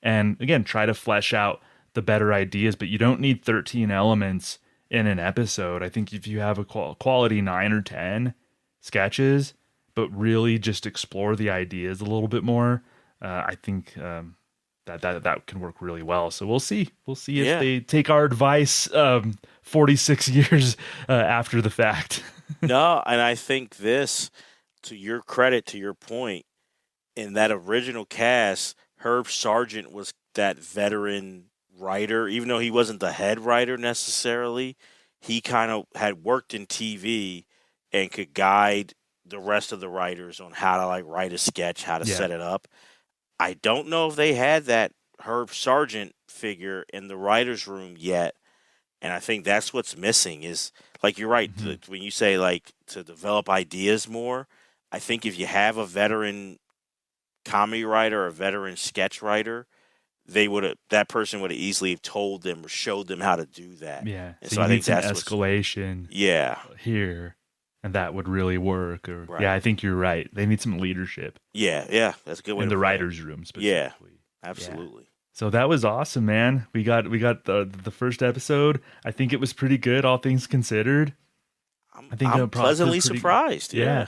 and again, try to flesh out the better ideas, but you don't need 13 elements in an episode. I think if you have a quality 9 or 10 sketches, but really just explore the ideas a little bit more, I think that can work really well. So we'll see. We'll see if they take our advice 46 years after the fact. No, and I think this, to your credit, to your point, in that original cast, Herb Sargent was that veteran writer. Even though he wasn't the head writer necessarily, he kind of had worked in TV and could guide the rest of the writers on how to like write a sketch, how to set it up. I don't know if they had that Herb Sargent figure in the writer's room yet. And I think that's what's missing is, like, you're right. When you say, like, to develop ideas more, I think if you have a veteran comedy writer or a veteran sketch writer, that person would have easily told them or showed them how to do that. Yeah. And so I think that's escalation. Here. And that would really work. Or yeah, I think you're right. They need some leadership. Yeah, that's a good way. In the writers' room, specifically. Yeah, absolutely. Yeah. So that was awesome, man. We got the first episode. I think it was pretty good, all things considered. I'm pleasantly surprised. Yeah,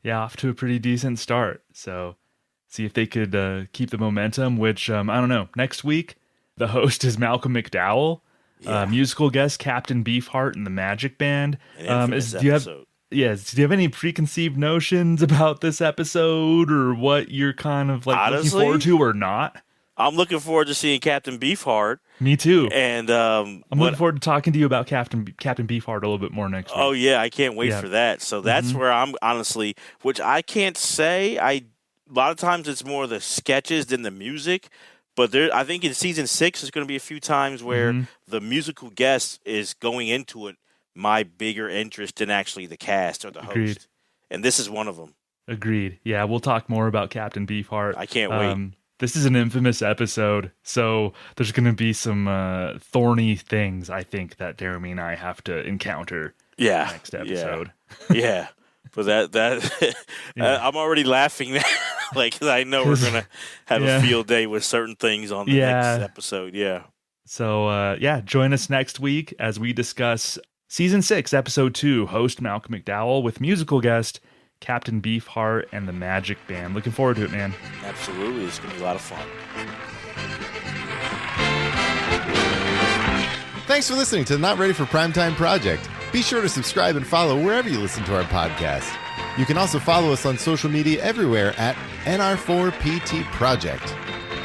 off to a pretty decent start. So see if they could keep the momentum. Which I don't know. Next week, the host is Malcolm McDowell. Musical guest Captain Beefheart and the Magic Band. Do you have any preconceived notions about this episode or what you're kind of like honestly, looking forward to or not? I'm looking forward to seeing Captain Beefheart. Me too. And I'm looking forward to talking to you about Captain Beefheart a little bit more next week. Oh yeah, I can't wait for that. So that's where I'm honestly, which I can't say. A lot of times it's more the sketches than the music. But I think in season 6 there's going to be a few times where the musical guest is going into it my bigger interest than actually the cast or the host. And this is one of them. Agreed. Yeah, we'll talk more about Captain Beefheart. I can't wait. This is an infamous episode, so there's going to be some thorny things, I think, that Deremy and I have to encounter next episode. Yeah. But I'm already laughing now. Like, I know we're going to have a field day with certain things on the next episode. Yeah. So, join us next week as we discuss Season 6, Episode 2, host Malcolm McDowell with musical guest Captain Beefheart and the Magic Band. Looking forward to it, man. Absolutely. It's going to be a lot of fun. Thanks for listening to the Not Ready for Primetime Project. Be sure to subscribe and follow wherever you listen to our podcast. You can also follow us on social media everywhere at NR4PT Project.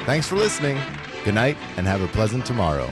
Thanks for listening. Good night and have a pleasant tomorrow.